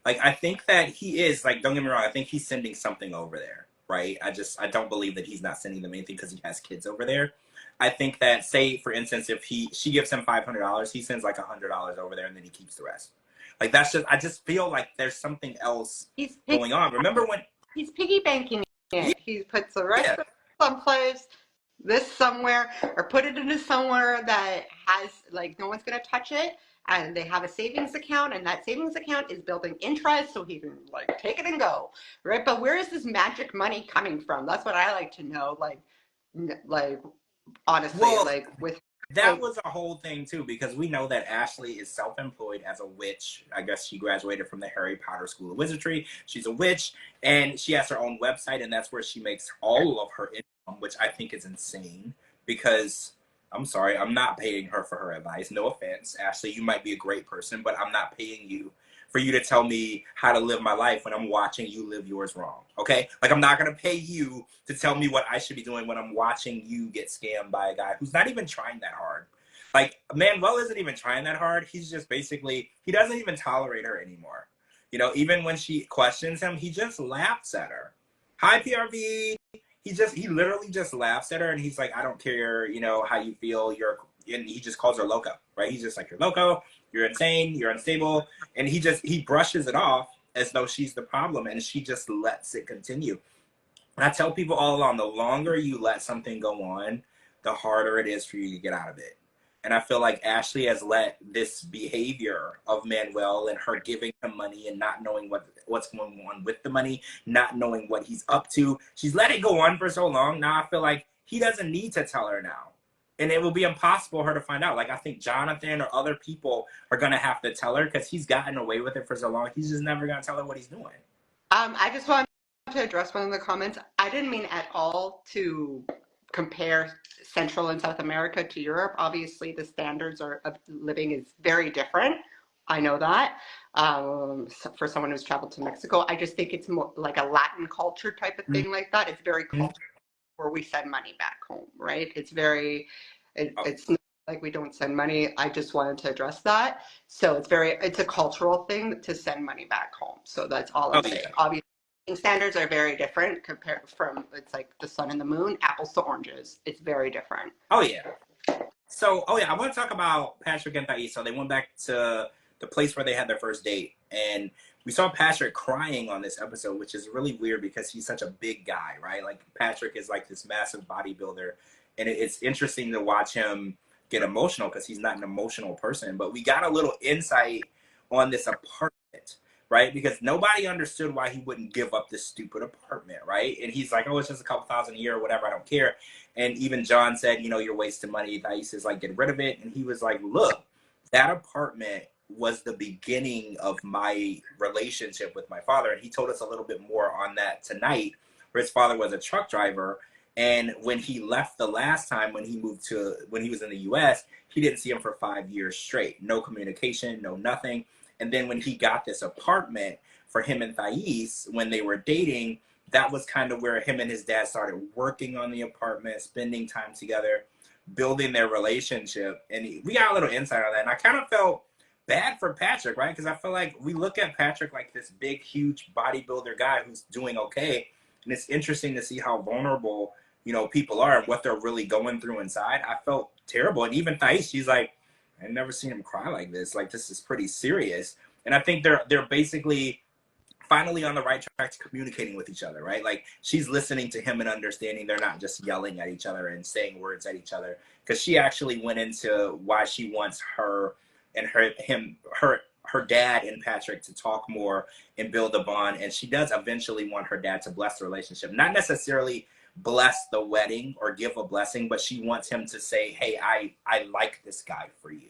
Speaker 1: Like, I think that he is, like, don't get me wrong, I think he's sending something over there, right? I don't believe that he's not sending them anything because he has kids over there. I think that, say, for instance, if she gives him $500, he sends like $100 over there and then he keeps the rest. Like, I just feel like there's something else going on. Remember when
Speaker 2: he's piggy banking it? He puts the rest of it someplace, this somewhere, or put it into somewhere that has, like, no one's going to touch it, and they have a savings account, and that savings account is building interest so he can like take it and go, right? But where is this magic money coming from? That's what I like to know. Like honestly, like with
Speaker 1: that was a whole thing too, because we know that Ashley is self-employed as a witch. I guess she graduated from the Harry Potter School of Wizardry. She's a witch, and she has her own website, and that's where she makes all of her income, which I think is insane. Because I'm sorry, I'm not paying her for her advice. No offense, Ashley, you might be a great person, but I'm not paying you for you to tell me how to live my life when I'm watching you live yours wrong, okay? Like, I'm not gonna pay you to tell me what I should be doing when I'm watching you get scammed by a guy who's not even trying that hard. Like, Manuel isn't even trying that hard. He's just basically, he doesn't even tolerate her anymore. You know, even when she questions him, he just laughs at her. Hi, PRV. He literally just laughs at her, and he's like, I don't care, you know, how you feel, and he just calls her loco, right? He's just like, you're loco, you're insane, you're unstable, and he brushes it off as though she's the problem, and she just lets it continue. And I tell people all along, the longer you let something go on, the harder it is for you to get out of it. And I feel like Ashley has let this behavior of Manuel and her giving him money and not knowing what's going on with the money, not knowing what he's up to. She's let it go on for so long. Now I feel like he doesn't need to tell her now. And it will be impossible for her to find out. Like, I think Jonathan or other people are going to have to tell her because he's gotten away with it for so long. He's just never going to tell her what he's doing.
Speaker 2: I just want to address one of the comments. I didn't mean at all to compare Central and South America to Europe. Obviously, the standards of living is very different. I know that. For someone who's traveled to Mexico, I just think it's more like a Latin culture type of thing like that. It's very
Speaker 1: Mm-hmm.
Speaker 2: cultural where we send money back home, right? It's very,
Speaker 1: Oh,
Speaker 2: it's not like we don't send money. I just wanted to address that. So it's a cultural thing to send money back home. So that's all
Speaker 1: oh
Speaker 2: I'm saying.
Speaker 1: yeah.
Speaker 2: Obviously, standards are very different compared from, it's like the sun and the moon, apples to oranges. It's very different.
Speaker 1: Oh yeah. So, oh yeah, I want to talk about Patrick and Thais. So they went back to the place where they had their first date, and we saw Patrick crying on this episode, which is really weird because he's such a big guy, right? Like Patrick is like this massive bodybuilder, and it's interesting to watch him get emotional because he's not an emotional person. But we got a little insight on this apartment, right? Because nobody understood why he wouldn't give up this stupid apartment, right? And he's like, "Oh, it's just a couple thousand a year or whatever. I don't care." And even John said, you're wasting money. Thais is like, get rid of it. And he was like, look, that apartment was the beginning of my relationship with my father. And he told us a little bit more on that tonight, where his father was a truck driver. And when he left the last time, when he was in the US, he didn't see him for 5 years straight. No communication, no nothing. And then when he got this apartment for him and Thais, when they were dating, that was kind of where him and his dad started working on the apartment, spending time together, building their relationship. And we got a little insight on that. And I kind of felt bad for Patrick, right? Because I feel like we look at Patrick like this big, huge bodybuilder guy who's doing okay. And it's interesting to see how vulnerable, people are and what they're really going through inside. I felt terrible. And even Thais, she's like, I've never seen him cry like this. Like, this is pretty serious. And I think they're basically finally on the right track to communicating with each other, right? Like, she's listening to him and understanding they're not just yelling at each other and saying words at each other, because she actually went into why she wants her and her dad and Patrick to talk more and build a bond. And she does eventually want her dad to bless the relationship, not necessarily bless the wedding or give a blessing, but she wants him to say, hey, I like this guy for you.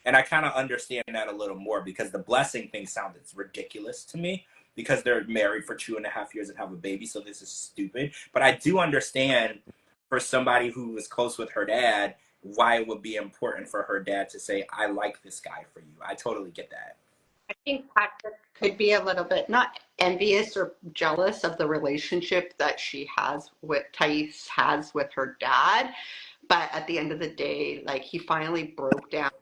Speaker 1: And I kind of understand that a little more, because the blessing thing sounded ridiculous to me, because they're married for 2.5 years and have a baby. So this is stupid. But I do understand, for somebody who was close with her dad, why it would be important for her dad to say, I like this guy for you. I totally get that.
Speaker 2: I think Patrick could be a little bit not envious or jealous of the relationship that Thais has with her dad. But at the end of the day, like, he finally broke down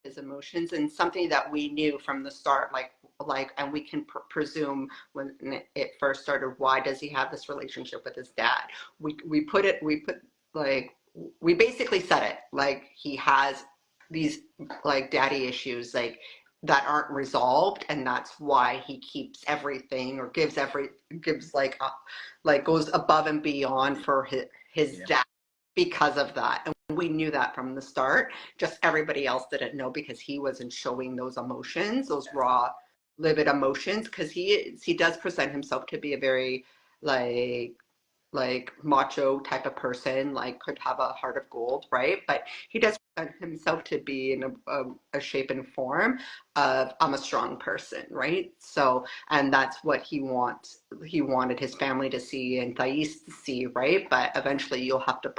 Speaker 2: his emotions, and something that we knew from the start, and we can presume when it first started, why does he have this relationship with his dad? We basically said it, like, he has these like daddy issues, like, that aren't resolved, and that's why he keeps everything, or gives like goes above and beyond for his
Speaker 1: Yeah.
Speaker 2: dad because of that. And we knew that from the start. Just everybody else didn't know, because he wasn't showing those emotions, those raw, livid emotions, because he does present himself to be a very like macho type of person, like, could have a heart of gold, right? But he does present himself to be in a shape and form of, I'm a strong person, right? So, and that's what he wanted his family to see and Thais to see, right? But eventually you'll have to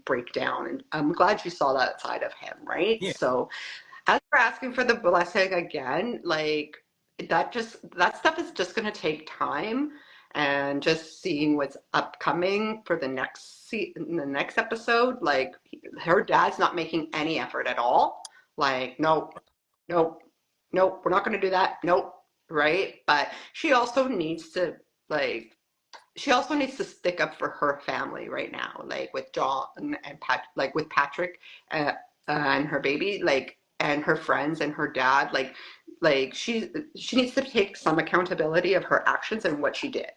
Speaker 2: break down, and I'm glad you saw that side of him, right?
Speaker 1: Yeah.
Speaker 2: So as for asking for the blessing again, like, that stuff is just going to take time, and just seeing what's upcoming for the next episode. Like, her dad's not making any effort at all. Like, nope, nope, nope, we're not going to do that. Nope, right? But like she also needs to stick up for her family right now, like with John and Pat, like with Patrick, and her baby, like, and her friends and her dad, like she needs to take some accountability of her actions and what she did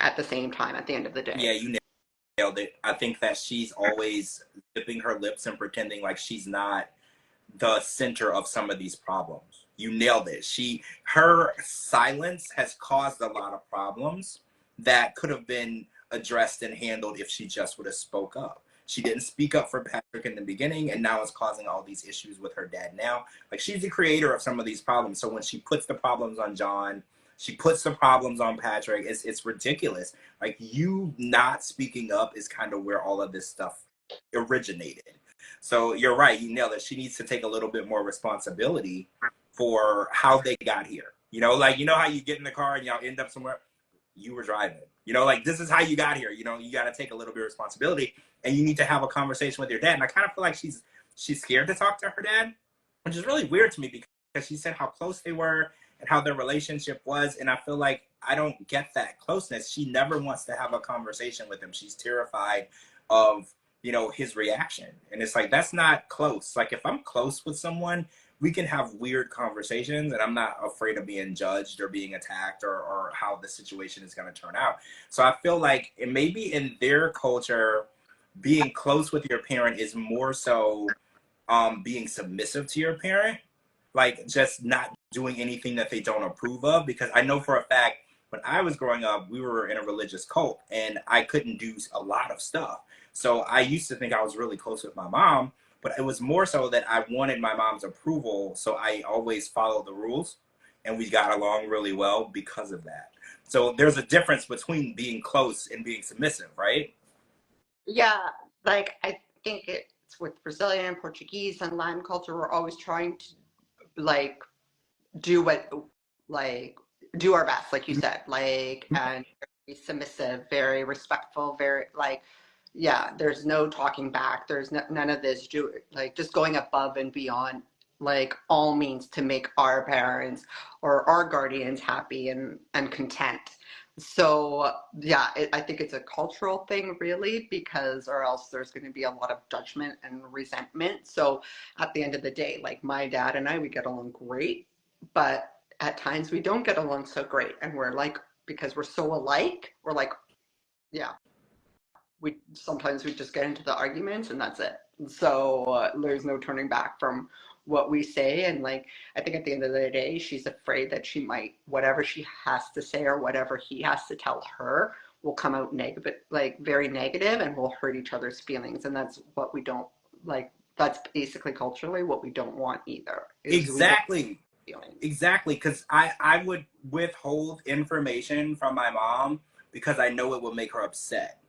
Speaker 2: at the same time at the end of the
Speaker 1: Yeah,
Speaker 2: day.
Speaker 1: you nailed it. I think that she's always zipping her lips and pretending like she's not the center of some of these problems. You nailed it. Her silence has caused a lot of problems that could have been addressed and handled if she just would have spoke up. She didn't speak up for Patrick in the beginning, and now it's causing all these issues with her dad now. Like, she's the creator of some of these problems. So when she puts the problems on John, she puts the problems on Patrick. It's ridiculous. Like, you not speaking up is kind of where all of this stuff originated. So you're right. You nailed it. She needs to take a little bit more responsibility for how they got here. You know, like, you know how you get in the car and y'all end up somewhere? You were driving. You know, like, this is how you got here. You know, you got to take a little bit of responsibility, and you need to have a conversation with your dad. And I kind of feel like she's scared to talk to her dad, which is really weird to me because she said how close they were and how their relationship was. And I feel like I don't get that closeness. She never wants to have a conversation with him. She's terrified of, you know, his reaction. And it's like, that's not close. Like, if I'm close with someone, we can have weird conversations, and I'm not afraid of being judged or being attacked or how the situation is going to turn out. So I feel like maybe in their culture, being close with your parent is more so being submissive to your parent, like just not doing anything that they don't approve of. Because I know for a fact, when I was growing up, we were in a religious cult, and I couldn't do a lot of stuff. So I used to think I was really close with my mom, but it was more so that I wanted my mom's approval. So I always followed the rules, and we got along really well because of that. So there's a difference between being close and being submissive, right?
Speaker 2: Yeah, like I think it's with Brazilian, Portuguese, and Latin culture, we're always trying to like do what like do our best, like you said, like and very submissive, very respectful, very like yeah, there's no talking back. There's none of this do like just going above and beyond like all means to make our parents or our guardians happy and content. So yeah, I think it's a cultural thing really because or else there's going to be a lot of judgment and resentment. So at the end of the day, like my dad and I, we get along great, but at times we don't get along so great, and we're like because we're so alike, we're like yeah, we sometimes we just get into the arguments and that's it. So there's no turning back from what we say. And like, I think at the end of the day, she's afraid that she might, whatever she has to say or whatever he has to tell her will come out negative, like very negative and will hurt each other's feelings. And that's what we don't like. That's basically culturally what we don't want either. Is we don't
Speaker 1: Exactly.
Speaker 2: feelings.
Speaker 1: Exactly. Because I would withhold information from my mom because I know it will make her upset.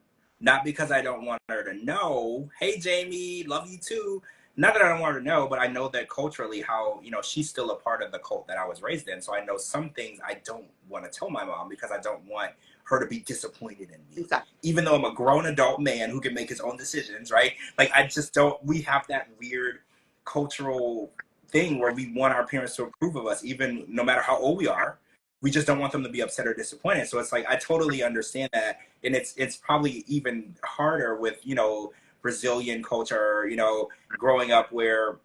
Speaker 1: Not because I don't want her to know, hey, Jamie, love you too. Not that I don't want her to know, but I know that culturally how, you know, she's still a part of the cult that I was raised in. So I know some things I don't want to tell my mom because I don't want her to be disappointed in me.
Speaker 2: Exactly.
Speaker 1: Even though I'm a grown adult man who can make his own decisions, right? Like, I just don't, we have that weird cultural thing where we want our parents to approve of us, even no matter how old we are. We just don't want them to be upset or disappointed. So it's like, I totally understand that. And it's probably even harder with, you know, Brazilian culture, you know, growing up where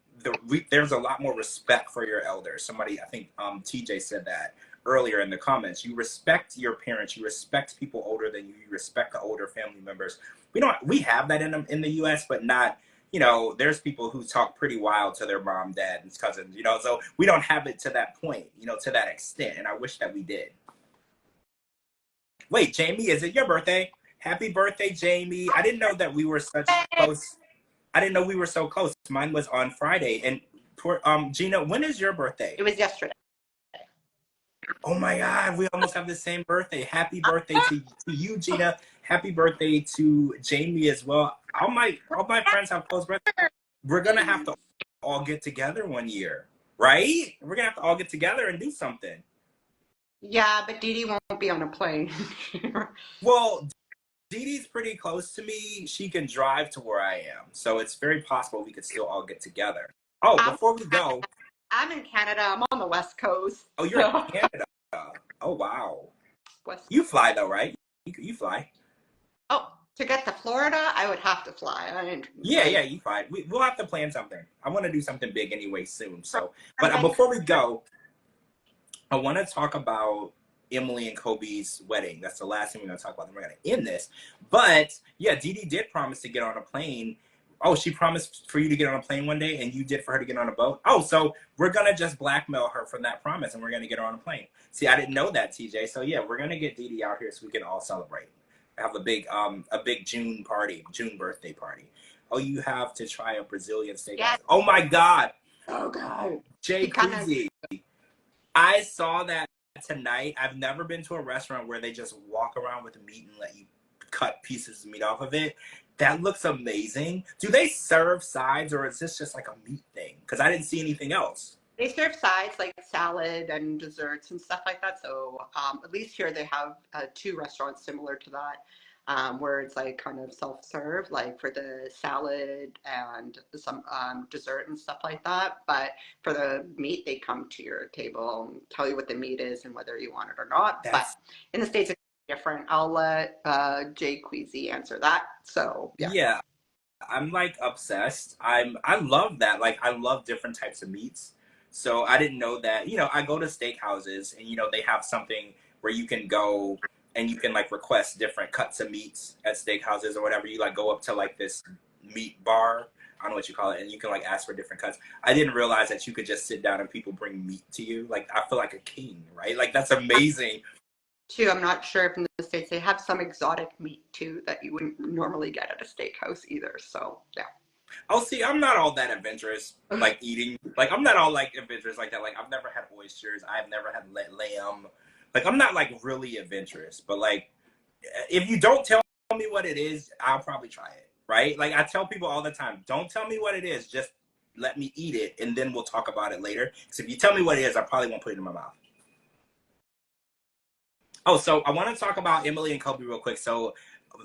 Speaker 1: there's a lot more respect for your elders. Somebody, I think TJ said that earlier in the comments. You respect your parents, you respect people older than you, you respect the older family members. We have that in the US, but not, you know, there's people who talk pretty wild to their mom, dad, and cousins, you know, so we don't have it to that point, you know, to that extent. And I wish that we did. Wait, Jamie, is it your birthday? Happy birthday, Jamie. I didn't know that we were such close. I didn't know we were so close. Mine was on Friday. And Gina, when is your birthday?
Speaker 2: It was yesterday.
Speaker 1: Oh my God, we almost have the same birthday. Happy birthday to you, Gina. Happy birthday to Jamie as well. All my friends have close birthdays. We're gonna have to all get together one year, right? We're gonna have to all get together and do something.
Speaker 2: Yeah, but Dee Dee won't be on a plane.
Speaker 1: Well, Dee Dee's pretty close to me. She can drive to where I am. So it's very possible we could still all get together. Oh,
Speaker 2: I'm,
Speaker 1: before we go,
Speaker 2: I'm in Canada. I'm on the West Coast.
Speaker 1: oh, you're in
Speaker 2: So
Speaker 1: Canada. Oh, wow.
Speaker 2: West.
Speaker 1: You fly though, right? You fly.
Speaker 2: Oh, to get to Florida, I would have to fly. I didn't
Speaker 1: Yeah,
Speaker 2: like
Speaker 1: yeah, you fly. We'll have to plan something. I want to do something big anyway soon. So, but
Speaker 2: from
Speaker 1: before we go, I want to talk about Emily and Kobe's wedding. That's the last thing we're going to talk about. Then we're going to end this. But yeah, Dee Dee did promise to get on a plane. Oh, she promised for you to get on a plane one day, and you did for her to get on a boat? Oh, so we're going to just blackmail her from that promise, and we're going to get her on a plane. See, I didn't know that, TJ. So, yeah, we're going to get Dee Dee out here so we can all celebrate. Have a big June party, June birthday party. Oh, you have to try a Brazilian steakhouse.
Speaker 2: Yeah.
Speaker 1: Oh, my God.
Speaker 2: Oh God.
Speaker 1: Jay
Speaker 2: He kind of.
Speaker 1: Queasy. I saw that tonight. I've never been to a restaurant where they just walk around with the meat and let you cut pieces of meat off of it. That looks amazing. Do they serve sides, or is this just like a meat thing? Because I didn't see anything else.
Speaker 2: They serve sides like salad and desserts and stuff like that. So at least here they have two restaurants similar to that, where it's like kind of self-serve, like for the salad and some dessert and stuff like that. But for the meat, they come to your table and tell you what the meat is and whether you want it or not. But in the States, it's different. I'll let Jay Queasy answer that. So yeah.
Speaker 1: Yeah, I'm like obsessed. I love that. Like I love different types of meats. So I didn't know that. You know, I go to steakhouses and they have something where you can go and you can like request different cuts of meats at steakhouses or whatever. You like go up to like this meat bar. I don't know what you call it, and you can like ask for different cuts. I didn't realize that you could just sit down and people bring meat to you. Like I feel like a king, right? Like that's amazing.
Speaker 2: Too, I'm not sure if in the States they have some exotic meat too that you wouldn't normally get at a steakhouse either. So yeah.
Speaker 1: Oh, see, I'm not all that adventurous, like eating. Like, I'm not all like adventurous like that. Like, I've never had oysters. I've never had lamb. Like, I'm not like really adventurous. But like, if you don't tell me what it is, I'll probably try it. Right? Like, I tell people all the time, don't tell me what it is. Just let me eat it, and then we'll talk about it later. Because if you tell me what it is, I probably won't put it in my mouth. Oh, so I want to talk about Emily and Kobe real quick. So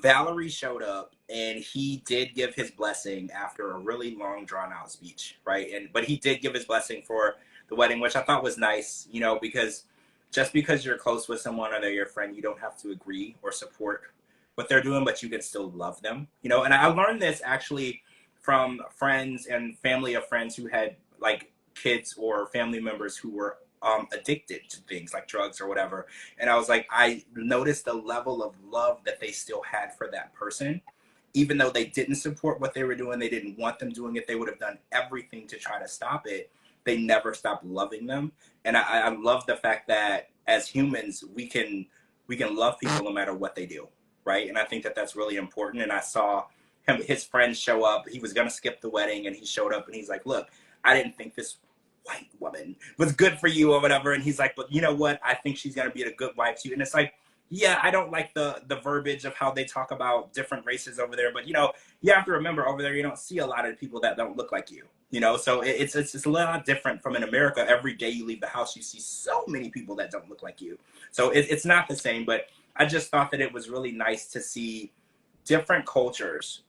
Speaker 1: Valerie showed up and he did give his blessing after a really long drawn out speech, right? But he did give his blessing for the wedding, which I thought was nice, because just because you're close with someone or they're your friend, you don't have to agree or support what they're doing, but you can still love them, and I learned this actually from friends and family of friends who had like kids or family members who were addicted to things like drugs or whatever. And I was like, I noticed the level of love that they still had for that person. Even though they didn't support what they were doing, they didn't want them doing it, they would have done everything to try to stop it. They never stopped loving them. And I love the fact that as humans, we can love people no matter what they do, right? And I think that that's really important. And I saw his friends show up. He was going to skip the wedding, and he showed up, and he's like, look, I didn't think this white woman was good for you or whatever. And he's like, but you know what? I think she's going to be a good wife to you. And it's like, yeah, I don't like the verbiage of how they talk about different races over there. But, you have to remember over there, you don't see a lot of people that don't look like you, so it's a lot different from in America. Every day you leave the house, you see so many people that don't look like you. So it's not the same, but I just thought that it was really nice to see different cultures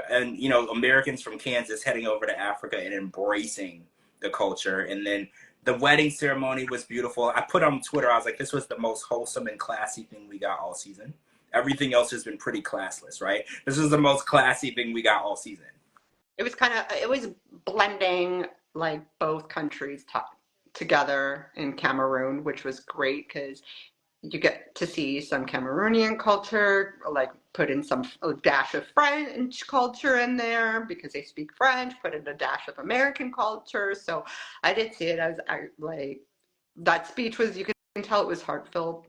Speaker 1: and, Americans from Kansas heading over to Africa and embracing the culture. And then the wedding ceremony was beautiful. I put on Twitter, I was like, this was the most wholesome and classy thing we got all season. Everything else has been pretty classless, right? This was the most classy thing we got all season.
Speaker 2: It was blending like both countries together in Cameroon, which was great because you get to see some Cameroonian culture, like put in a dash of French culture in there because they speak French, put in a dash of American culture. So I did see it as like that speech was, you can tell it was heartfelt,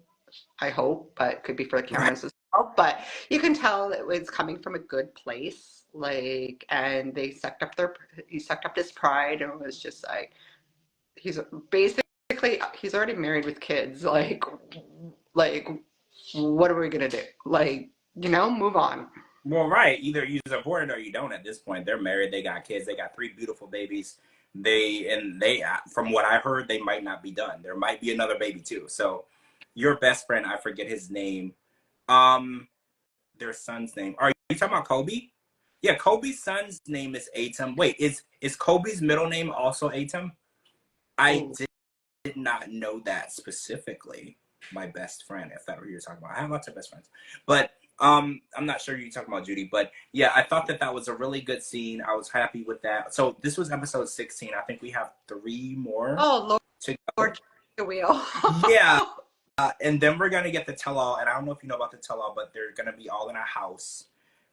Speaker 2: I hope, but it could be for the cameras as well. But you can tell it was coming from a good place, like, and he sucked up his pride, and it was just like, he's already married with kids, like what are we gonna do? Like, move on.
Speaker 1: Well, right. Either you support it or you don't at this point. They're married. They got kids. They got 3 beautiful babies. They, from what I heard, they might not be done. There might be another baby too. So your best friend, I forget his name. Their son's name. Are you talking about Kobe? Yeah, Kobe's son's name is Atem. Wait, is Kobe's middle name also Atem? I did not know that specifically. My best friend, if that were who you're talking about. I have lots of best friends. But I'm not sure you're talking about Judy. But yeah, I thought that was a really good scene. I was happy with that. So this was episode 16. I think we have 3 more.
Speaker 2: Oh, Lord,
Speaker 1: to go.
Speaker 2: Lord the wheel.
Speaker 1: Yeah. And then we're going to get the tell-all. And I don't know if you know about the tell-all, but they're going to be all in a house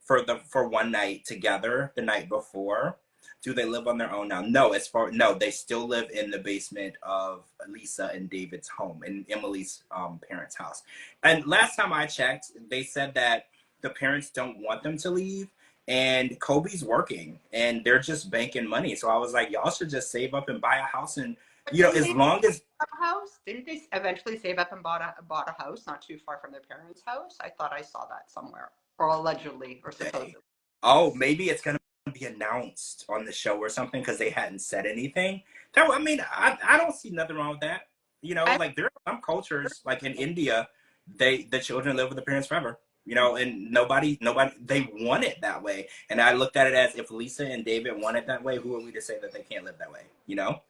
Speaker 1: for one night together the night before. Do they live on their own now? No, no, they still live in the basement of Lisa and David's home, in Emily's parents' house. And last time I checked, they said that the parents don't want them to leave, and Kobe's working, and they're just banking money. So I was like, y'all should just save up and buy a house, and
Speaker 2: But
Speaker 1: you know,
Speaker 2: didn't
Speaker 1: as
Speaker 2: they
Speaker 1: long as
Speaker 2: have a house? Didn't they eventually save up and bought a house not too far from their parents' house? I thought I saw that somewhere, or allegedly, or
Speaker 1: they,
Speaker 2: supposedly.
Speaker 1: oh, maybe it's gonna be announced on the show or something because they hadn't said anything. That I mean, I don't see nothing wrong with that. You know,
Speaker 2: I
Speaker 1: like there are some cultures, like in India, the children live with the parents forever. You know, and nobody they want it that way. And I looked at it as if Lisa and David want it that way, who are we to say that they can't live that way? You know?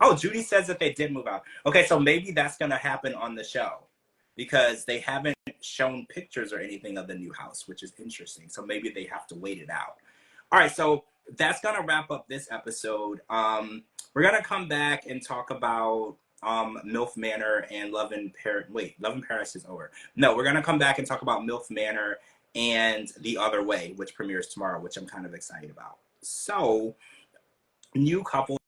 Speaker 1: Oh, Judy says that they did move out. Okay, so maybe that's gonna happen on the show because they haven't shown pictures or anything of the new house, which is interesting. So maybe they have to wait it out. All right, so that's gonna wrap up this episode. We're gonna come back and talk about MILF Manor and Love in Paris. Wait, Love in Paris is over. No, we're gonna come back and talk about MILF Manor and The Other Way, which premieres tomorrow, which I'm kind of excited about. So, new couples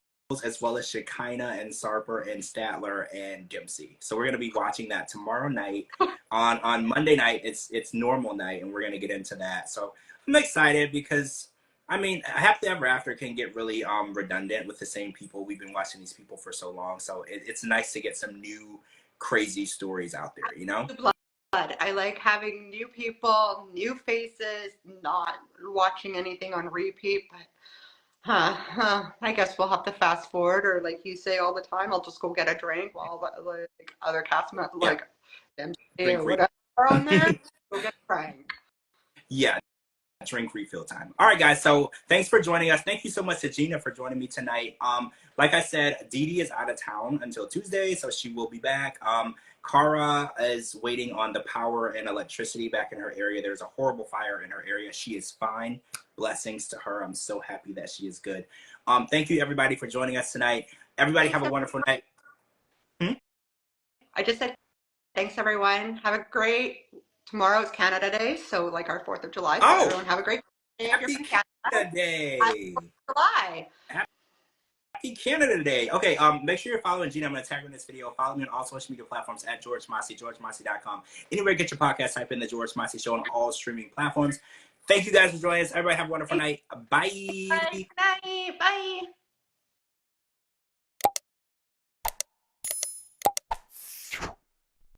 Speaker 1: as well as Shekinah and Sarper and Statler and Dempsey. So we're gonna be watching that tomorrow night. On Monday night, it's normal night, and we're gonna get into that. So I'm excited because I mean, Happily Ever After can get really redundant with the same people. We've been watching these people for so long, so it's nice to get some new crazy stories out there, you know?
Speaker 2: blood. I like having new people, new faces, not watching anything on repeat. But I guess we'll have to fast forward, or like you say all the time, I'll just go get a drink while like other cast members,
Speaker 1: Yeah,
Speaker 2: like MC
Speaker 1: drink
Speaker 2: or whatever are on there.
Speaker 1: refill.
Speaker 2: Go get a drink.
Speaker 1: Yeah, drink refill time. All right, guys. So thanks for joining us. Thank you so much to Gina for joining me tonight. Like I said, Dee Dee is out of town until Tuesday, so she will be back. Cara is waiting on the power and electricity back in her area. There's a horrible fire in her area. She is fine. Blessings to her. I'm so happy that she is good. Thank you, everybody, for joining us tonight. Everybody have
Speaker 2: Thanks,
Speaker 1: a wonderful night. Hmm?
Speaker 2: I just said thanks, everyone. Have a great. Tomorrow's Canada Day, so like our 4th of July. So
Speaker 1: Oh,
Speaker 2: everyone have a great day if you're
Speaker 1: happy
Speaker 2: from Canada.
Speaker 1: Canada
Speaker 2: Happy
Speaker 1: Day.
Speaker 2: 4th of July.
Speaker 1: Happy Canada Day. Okay, make sure you're following Gina. I'm going to tag her in this video. Follow me on all social media platforms at George Mossey, GeorgeMossey.com. Anywhere you get your podcast, type in the George Mossey Show on all streaming platforms. Thank you guys for joining us. Everybody have a wonderful night. Bye.
Speaker 2: Bye. Night. Bye.